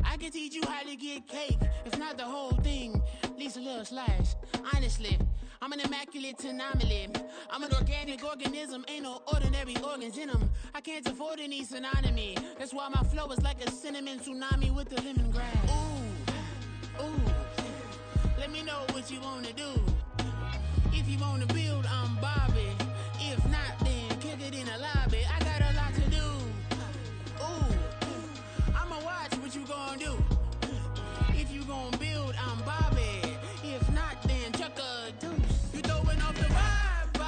I can teach you how to get cake, if not the whole thing, at least a little slice. Honestly, I'm an immaculate anomaly. I'm an organic organism, ain't no ordinary organs in them. I can't afford any synonymy. That's why my flow is like a cinnamon tsunami with the lemongrass. Ooh, ooh, let me know what you wanna do. If you wanna build, I'm Bobby. If not, then kick it in the lobby. I got a lot to do. Ooh, I'ma watch what you gon' do. If you gon' build, I'm Bobby. If not, then chuck a deuce. You throwing off the vibe,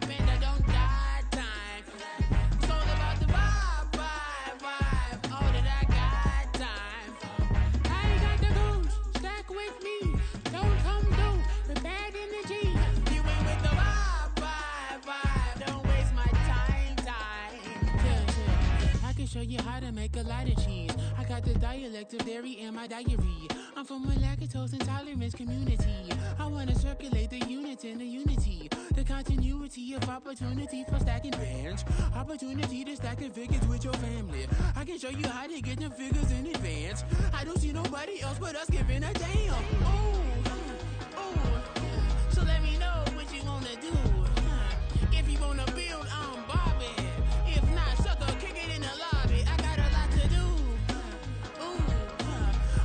man, I don't die time. It's all about the vibe, all that I got time. I ain't got the goose, stack with me. Don't come through with bad energy. You ain't with the vibe, don't waste my time. Yeah. I can show you how to make a lot of cheese. I got the dialect of dairy in my diary. I'm from a lactose intolerance community. I wanna circulate the units in the unity. The continuity of opportunity for stacking bands. Opportunity to stack the figures with your family. I can show you how to get the figures in advance. I don't see nobody else but us giving a damn. Ooh. So let me know what you wanna do. If you wanna build, I'm Bobby. If not, sucker, kick it in the lobby. I got a lot to do. Ooh,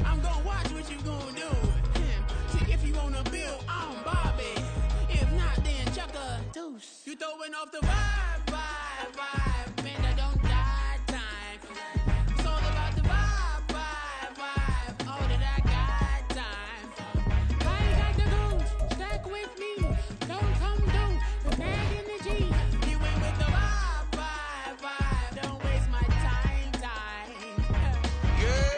I'm gonna watch what you gonna do. See, if you wanna build, I'm Bobby. If not, then chuck a deuce. You throwing off the vibe, man, I don't die time. It's all about the vibe, all that I got time. I ain't got the goose, stack with me. Don't come through with bad energy. You ain't with the vibe, don't waste my time. Yeah,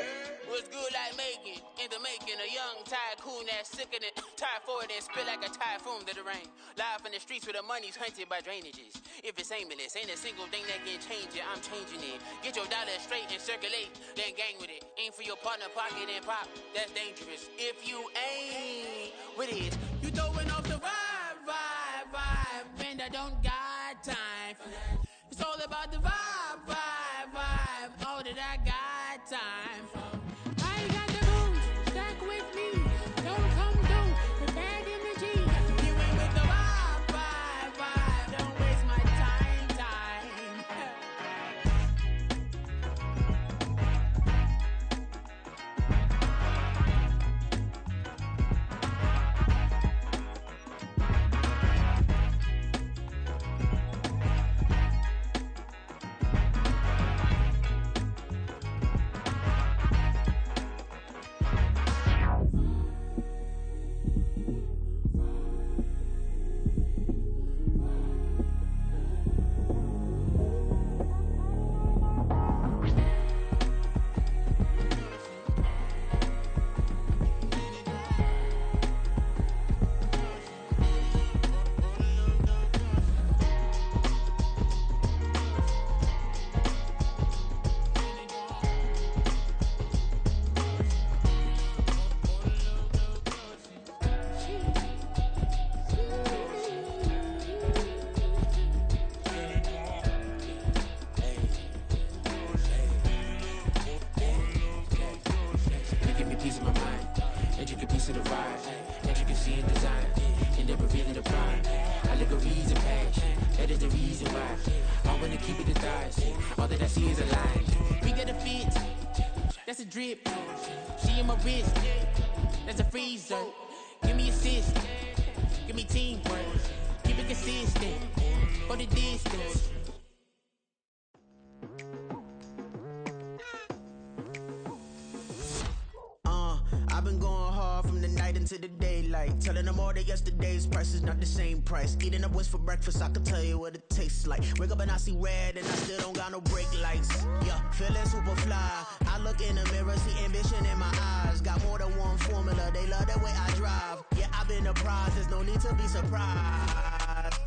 what's good like making? In the making, a young tycoon that's sickening. Tie forward and spill like a typhoon to the rain. Live in the streets where the money's hunted by drainages. If it's aimless, ain't a single thing that can change it. I'm changing it. Get your dollar straight and circulate, then gang with it. Aim for your partner, pocket and pop. That's dangerous. If you ain't with it, you throwing off the vibe, man, I don't got time for that. It's all about the vibe, all that I got time for. piece of my mind, intricate piece of the vibe, intricacy in design, end up revealing the prime. Allegories and passion, that is the reason why I wanna keep it the thighs. All that I see is a line. We got a fit, that's a drip. She in my wrist, that's a freezer. Give me assist, give me teamwork, keep it consistent, go the distance. I've been going hard from the night into the daylight, telling them all that yesterday's price is not the same price. Eating up wings for breakfast, I can tell you what it tastes like. Wake up and I see red and I still don't got no brake lights. Yeah, feeling super fly. I look in the mirror, see ambition in my eyes. Got more than one formula, they love the way I drive. Yeah, I've been a prize, there's no need to be surprised.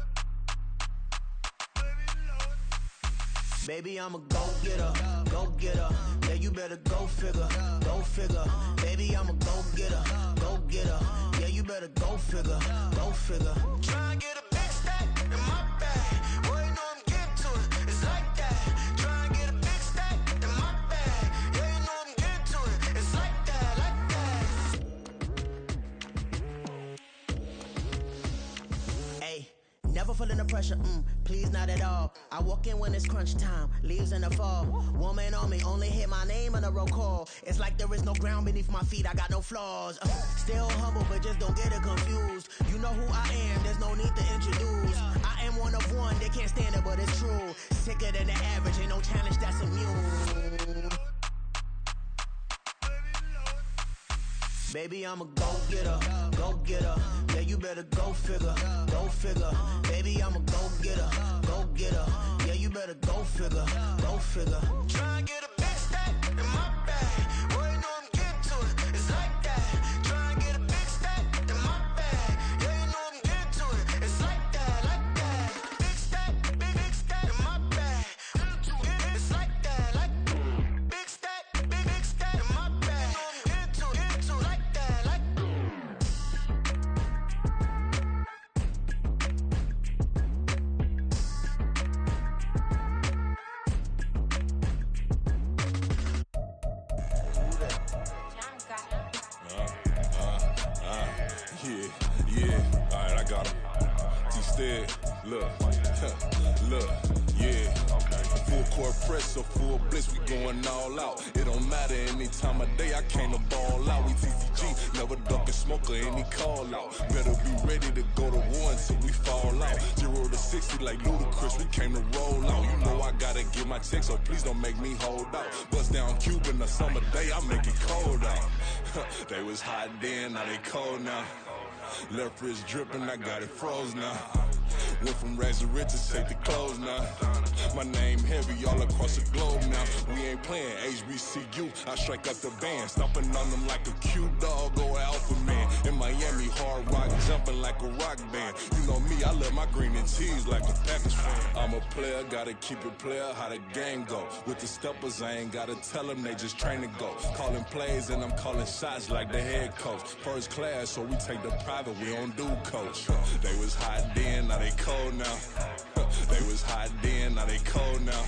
Baby, I'm a go-getter, go-getter. Yeah, you better go figure, go figure. Baby, I'm a go-getter, go-getter. Yeah, you better go figure, go figure. Try and get a big stack in my bag. Boy, you know I'm getting to it, it's like that. Try and get a big stack in my bag. Yeah, you know I'm getting to it, it's like that, like that. Hey. Never feeling the pressure, please not at all. I walk in when it's crunch time, leaves in the fall. Woman on me, only hit my name on a roll call. It's like there is no ground beneath my feet, I got no flaws. Still humble, but just don't get it confused. You know who I am, there's no need to introduce. I am one of one, they can't stand it, but it's true. Sicker than the average, ain't no challenge that's immune. Baby, I'm a go-getter, go-getter. Yeah, you better go figure, go figure. Baby, I'm a go-getter, go-getter. Yeah, you better go figure, go figure. Try and get a big stack in my bag. Boy, you know I'm getting to it, it's like that. Try and get a big stack in my bag. Yeah, you know I'm getting to it, it's like that, like that. Big stack in my bag. It's like that, like big stack in my bag. You know I'm getting to it, like that, like. Yeah, alright, I got him. T-Stead, look, yeah. Full court press or full blitz, we going all out. It don't matter any time of day, I came to ball out. We TCG, never duck and smoke or any call out. Better be ready to go to war until we fall out. 0 to 60 like Ludacris, we came to roll out. You know I gotta get my check, so please don't make me hold out. Bust down Cuban a summer day, I make it cold out. They was hot then, now they cold now. Left wrist dripping, I got it froze now. Went from rags to riches, take the clothes now. My name heavy all across the globe now. We ain't playing HBCU, I strike up the band. Stomping on them like a cute dog or alpha man. In Miami, hard rock jumping like a rock band. You know me, I love my green and cheese like a Packers fan. I'm a player, gotta keep it player, how the game go. With the steppers, I ain't gotta tell them, they just train to go. Calling plays and I'm calling shots like the head coach. First class, so we take the private, we don't do coach. They was hot then, now they cold now. They was hot then, now they cold now.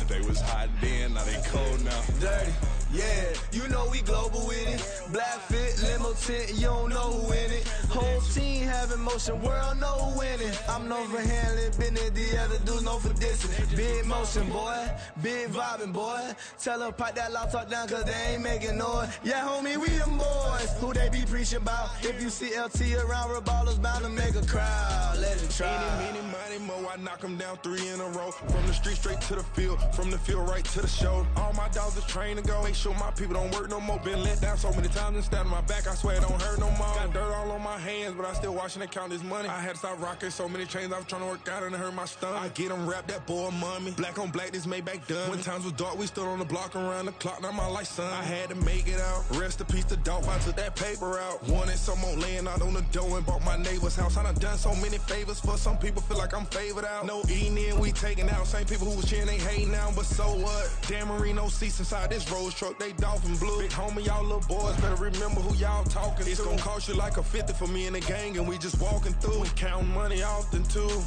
They was hot then, now they cold now. Dirty, yeah, you know we global with it. Black fit, limo tint, you don't know who in it. Whole team having motion, world know who winning. I'm known for handling business, the other dudes known for dissing. Big motion, boy, big vibing, boy. Tell her pipe that loud talk down, cause they ain't making noise. Yeah, homie, we them boys, who they be preaching about. If you see LT around, Reballers bound to make a crowd. Let it try. Eeny, meeny, mo, I knock them down 3 in a row. From the street straight to the field, from the field right to the show. All my dogs are trained to go. Make sure my people don't work no more. Been let down so many times and stabbed my back, I swear it don't hurt no more. Got dirt all on my hands, but I still watching and count this money. I had to stop rocking so many chains, I was trying to work out and it hurt my stomach. I get them wrapped, that boy mommy. Black on black, this Maybach done. When times was dark, we stood on the block around the clock, now my life son. I had to make it out. Rest in peace to dog, I took that paper out. Wanted some more laying out on the dough and bought my neighbor's house. I done so many favors for some people, feel like I'm favored out. No eating in, we taking out. Same people who was cheering, they hating now, but so what? Dan Marino seats inside this Rolls truck, they dolphin blue. Big homie, y'all little boys better remember who y'all talking to. It's gonna cost you like a 50 for me and the gang, and we just walking through and counting money often too.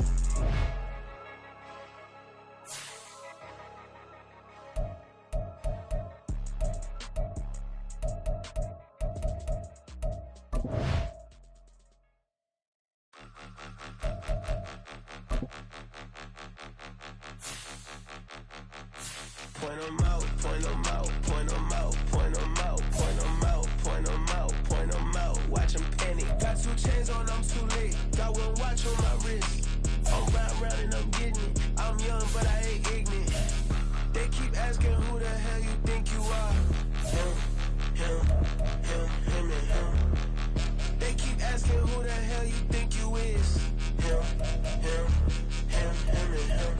point them out, point them out, point them out, point them out, point them out, point them out, point them out. Watch them panic. Got 2 chains on, I'm too late. Got 1 watch on my wrist. I'm round and I'm getting it. I'm young, but I ain't ignorant. They keep asking who the hell you think you are. Him, and him. They keep asking who the hell you think you is. Him, and him.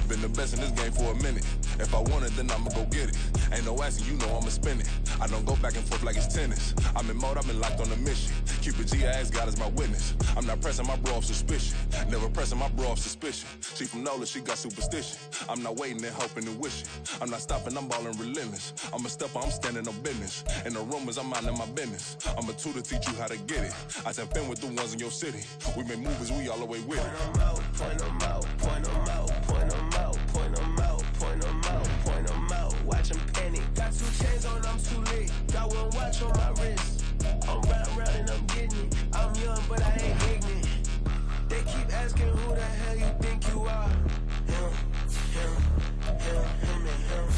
Been the best in this game for a minute. If I want it, then I'ma go get it. Ain't no asking, you know I'ma spin it. I don't go back and forth like it's tennis. I'm in mode, I've been locked on a mission. Cupid G, I ask God as my witness. I'm not pressing my bro off suspicion. Never pressing my bro off suspicion. She from NOLA, she got superstition. I'm not waiting and hoping and wishing. I'm not stopping, I'm balling relentless. I'm a stepper, I'm standing on business. In the rumors, I'm minding my business. I'm a tutor, teach you how to get it. I said, been with the ones in your city. We make movies, we all the way with it. Point them out, point them out, point them out, point them out, point them out, point them out, point them out. Watch them panic. Got 2 chains on, I'm too late. Got 1 watch on my wrist. I'm round and I'm getting it. I'm young, but I ain't ignorant. They keep asking who the hell you think you are. Him, and him.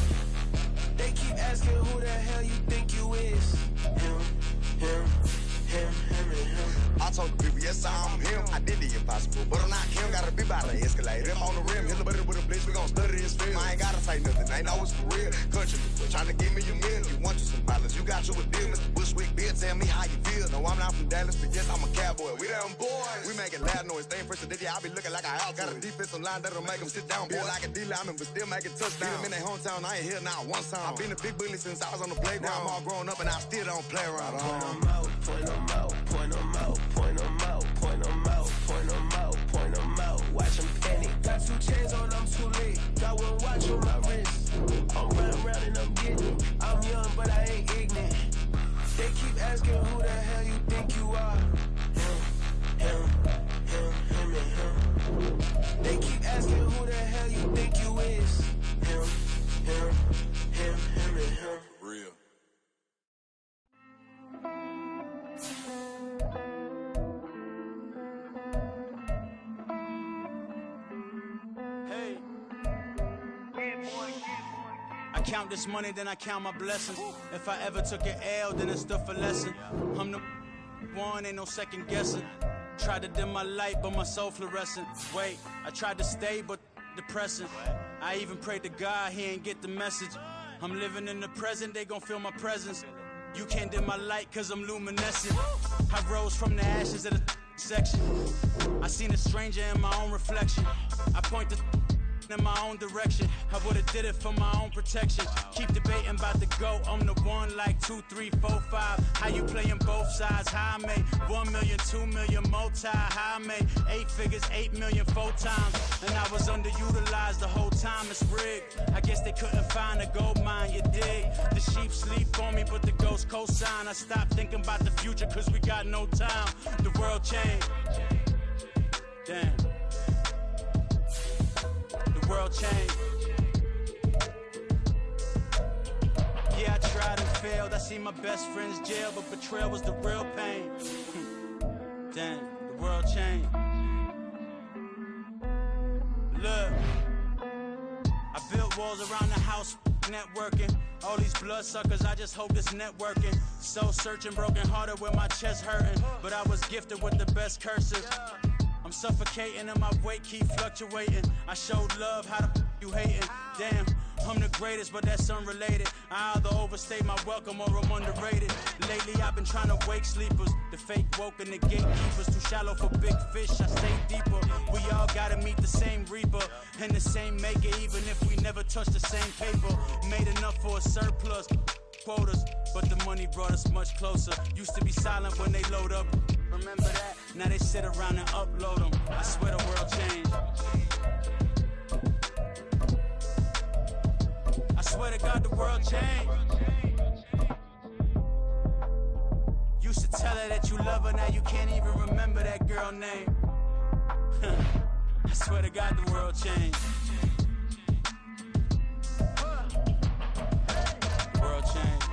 They keep asking who the hell you think you is. Him, and him. I told the people, yes, I'm him. I did the impossible, but I'm not him. Gotta be by the escalator. Him on the rim, hit the butter with a blitz. We gon' study this film. I ain't gotta say nothing. Ain't always for real. Country, trying to give me your meal. You want you some violence. You got you a deal. Mr. Bushwick, Bill, tell me how you feel. No, I'm not from Dallas, but yes, I'm a cowboy. We them boys. We making loud noise. Staying first to this, I be looking like a house. Got a defensive line that'll make them sit down. Feel like a D-lineman, but still making touchdowns. Beat them in their hometown. I ain't here now one time. I've been a big bully since I was on the playground. Now I'm all grown up and I still don't play around. Point them out, point them out, point them out, point them out, point them out, point them out, point them out. Watch them panic. Got 2 chains on, I'm too late. Got 1 watch on my wrist. I'm round and I'm getting it. I'm young, but I ain't ignorant. They keep asking who the hell you think you are. Him, and him. They keep asking who the hell you think you is. Him, and him. Real. I count this money, then I count my blessings. If I ever took an L, then it stood for lesson. I'm the one, ain't no second guessing. Tried to dim my light, but my soul fluorescent. Wait, I tried to stay, but depressing. I even prayed to God, he ain't get the message. I'm living in the present, they gon' feel my presence. You can't dim my light, cause I'm luminescent. I rose from the ashes of the section. I seen a stranger in my own reflection. I point the in my own direction. I would've did it for my own protection. Keep debating about the GOAT. I'm the one like 2, 3, 4, 5. How you playing both sides? How I made 1 million, 2 million multi. How I made 8 figures, 8 million 4 times. And I was underutilized the whole time. It's rigged. I guess they couldn't find a gold mine, you dig? The sheep sleep on me, but the ghost co-sign. I stopped thinking about the future cause we got no time. The world changed. Damn. The world changed. Yeah, I tried and failed. I see my best friends jail, but betrayal was the real pain. Damn, the world changed. Look, I built walls around the house, networking. All these bloodsuckers, I just hope this networking. Soul searching, broken hearted with my chest hurting. But I was gifted with the best curses. I'm suffocating and my weight keep fluctuating. I showed love, how the you hating? Damn, I'm the greatest, but that's unrelated. I either overstay my welcome or I'm underrated. Lately I've been trying to wake sleepers. The fake woke and the gatekeepers. Too shallow for big fish, I stay deeper. We all gotta meet the same reaper and the same maker, even if we never touch the same paper. Made enough for a surplus quotas, but the money brought us much closer. Used to be silent when they load up. Remember that? Now they sit around and upload them. I swear the world changed. I swear to God the world changed. Used to tell her that you love her, now you can't even remember that girl name. I swear to God the world changed. The world changed.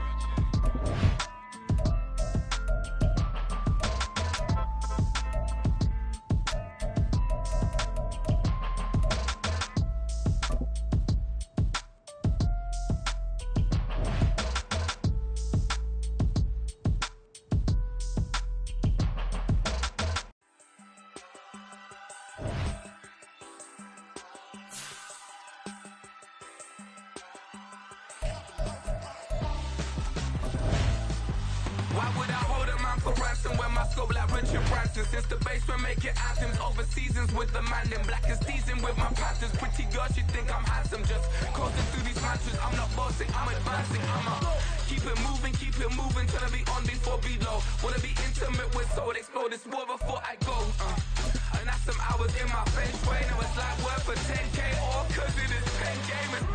for ransom when my scope like Richard Branson. Since the basement making anthems over seasons with the man in black is teasing with my Panthers. Pretty girl, she think I'm handsome. Just coasting through these mantras. I'm not bossing, I'm advancing. Keep it moving, trying to be on before below. Wanna be intimate with soul, explode this war before I go. And that's some hours in my bench way. Now it's like work for 10K all cause it is pen gaming.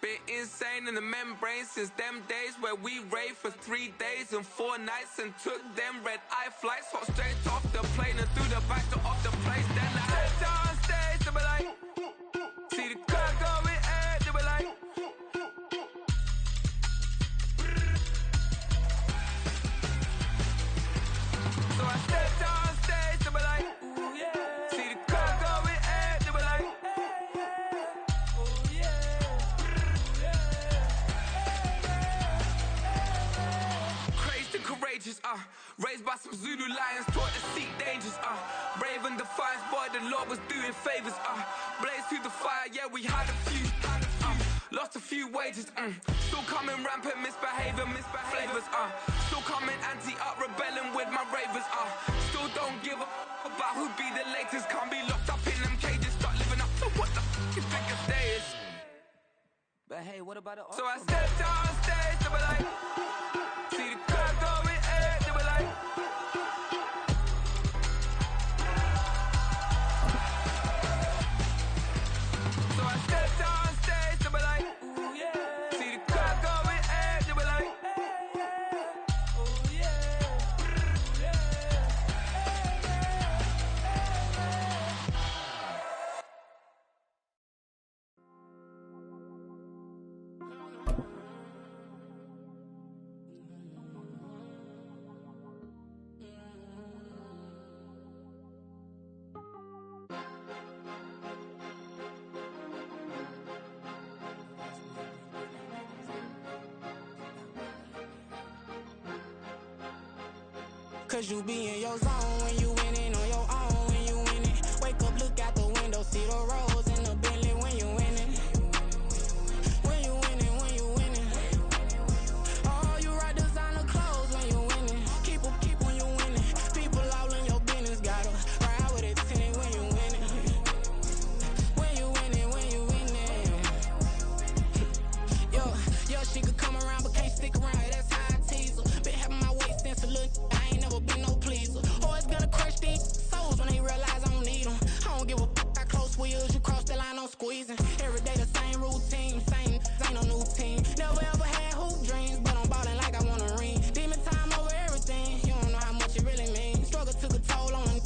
Been insane in the membrane since them days where we raved for 3 days and 4 nights and took them red-eye flights. Hot straight off the plane and through the back door of the place. Then I head down stage, they be like, see the crowd going air, they be like, so I step down stage, they be like, ooh yeah, see the crowd going air, they be like, ooh yeah. Courageous, raised by some Zulu lions, taught to seek dangers, brave and defiant, boy, the Lord was doing favors, blaze through the fire, yeah, we had a few, lost a few wages, still coming rampant, misbehaving, flavors, still coming anti-up, rebelling with my ravers, still don't give a about who be the latest, can't be locked up in them cages, start living up to what the you think a day is. But hey, what about the so I stepped down stage, they were like, see the crowd going air, they were like, so I stepped down stage, they were like, ooh yeah, see the crowd going air, they were like, ooh yeah, Cause you be in your zone when you winning on your own when you winning. Wake up, look out the window, see the rose in the Bentley when you winning. When you winning, when you winning. Oh, you rock designer clothes when you winning. Keep when you winning. People all in your business, gotta ride with it tinted when you winning. When you winning, when you winning. Yo, she could come around but can't stick around, that's how I tease her. Been having my waist since a little, I ain't never been no pleaser. Always gonna crush these souls when they realize I don't need them. I don't give a f***, I close wheels, you cross the line, I'm squeezing. Every day the same routine, same, ain't no new team. Never ever had hoop dreams, but I'm ballin' like I want a ring. Demon time over everything, you don't know how much it really means. Struggle took a toll on them,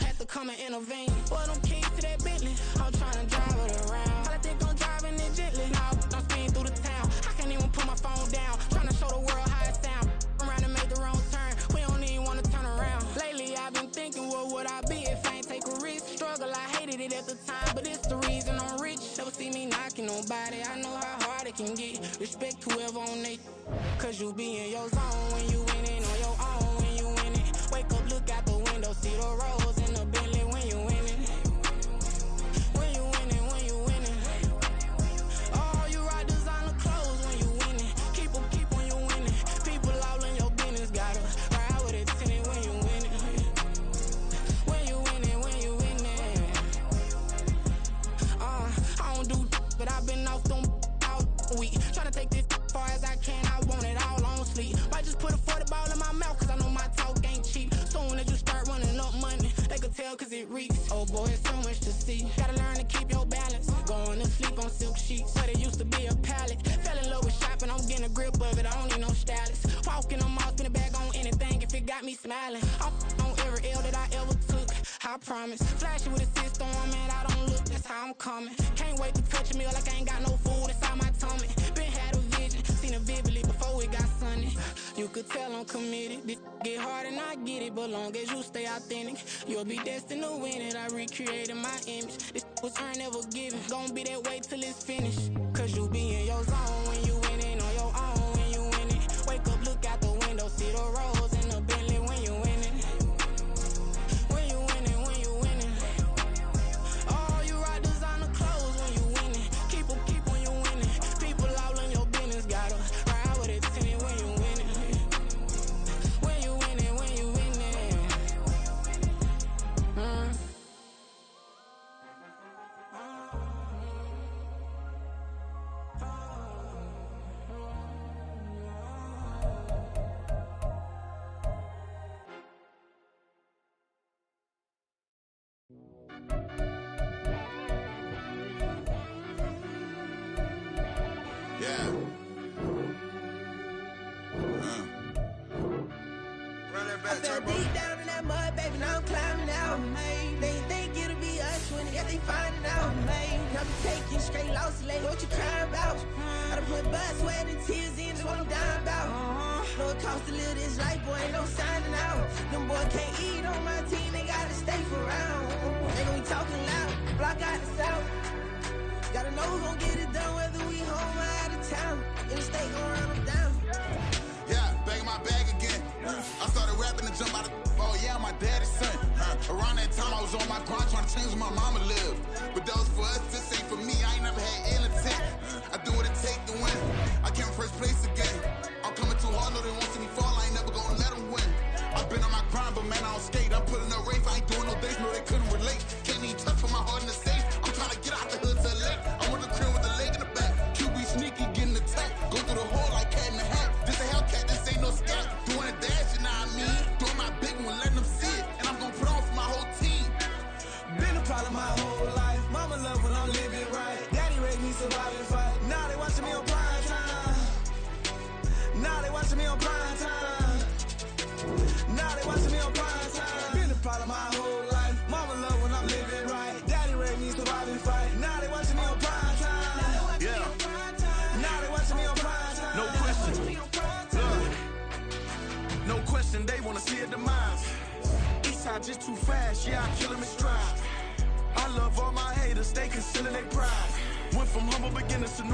had to come and intervene. Boy, them keys to that Bentley, I'm tryna drive it around. I think I'm driving it gently, now I'm speeding through the town. I can't even put my phone down, tryna show the world how it sound. Around and make the wrong turn, we don't even wanna turn around. Lately I've been thinking, what would I be if I ain't take a risk? Struggle, I hated it at the time, but it's the reason I'm rich. Never see me knocking nobody, I know how hard it can get. Respect whoever on they, cause you be in your zone when you winning on your own when you winning. Wake up, look out the window, see the rose in the Bentley when you winning. When you winning, when you winning. Oh, you rock designer clothes when you winning. Keep when you winning. People all in your business, gotta ride with it tinted when you winning. When you winning, when you winning. I don't do but I've been off them all week. Tryna take this far as I can, I want it all on sleep. Might just put a 40 ball in my mouth, cause I know my talk ain't cheap. Soon as you start running up money, they could tell cause it reeks. Oh boy, it's so much to see. Gotta learn to keep your balance. Going to sleep on silk sheets, but it used to be a pallet. Fell in love with shopping, I'm getting a grip of it, I don't need no stylist. Walking on mouth, spin a bag on anything if it got me smiling. I'm on every L that I ever took, I promise. Flashy with a system on, man, I don't look, that's how I'm coming. Can't wait to touch a meal like I ain't got no food inside my tummy. Been had a vision, seen it vividly before it got sunny. You could tell I'm committed, this get hard and I get it, but long as you stay authentic, you'll be destined to win it. I recreated my image, this was earned, never given. Gonna be that way till it's finished, cause you be in your zone when you winning on your own when you winning. Wake up, look out the window, see the rose in the Bentley when you winning. When you winning, when you winning. Oh, you rock designer clothes when you winning. Keep when you winning. People all in your business, gotta ride with it tinted when you winning. Yeah. I fell deep down in that mud, baby, now I'm climbing out. They think it'll be us when they finding out. I'm taking straight loss, like what you crying about? I done put blood, sweat, and tears in, that's what I'm dying about. Know it costs to live this life, boy, ain't no signing out. Them boys can't eat on my team, they gotta stay for round. They gon' be talking loud, block out the south. Gotta know who gon' get it done, whether we home or out of town. In the state, gon' run them down. Yeah, back in my bag again. I started rapping and jump out of oh yeah, my daddy's son. Around that time I was on my grind trying to change where my mama lived. But that was for us, this ain't for me. I ain't never had ill intent. I do what it take to win. I came first place again. I'm coming too hard, no they won't see me fall. I ain't never gonna let them win. I've been on my grind, but man I don't skate. I'm putting up race, I ain't doing no days, no they couldn't relate. Can't even touch for my heart in the safe. I'm trying to get out the hood to the lake. I'm with the crib with the leg in the back. QB sneaky, getting attacked. Go through the hole like cat in the hat. This a Hellcat, this ain't no scat. Doing a dash, you know what I mean? Doing my big one, letting them see it. And I'm gonna put on for my whole team. Been a problem my whole life. Mama love when I'm living right. Daddy raised me surviving fight. Now they watching me on prime time. Now they watching me on prime time. Now they watching me on prime time. Been a problem my whole life. Mama love when I'm living right. Daddy raised me surviving fight. Now they watching me on prime time. Yeah. Now they watching me on prime time. No question. Look. No question, they wanna see a demise. Eastside just too fast, yeah, I kill them in stride. I love all my haters, they consider they pride. Went from humble beginners to new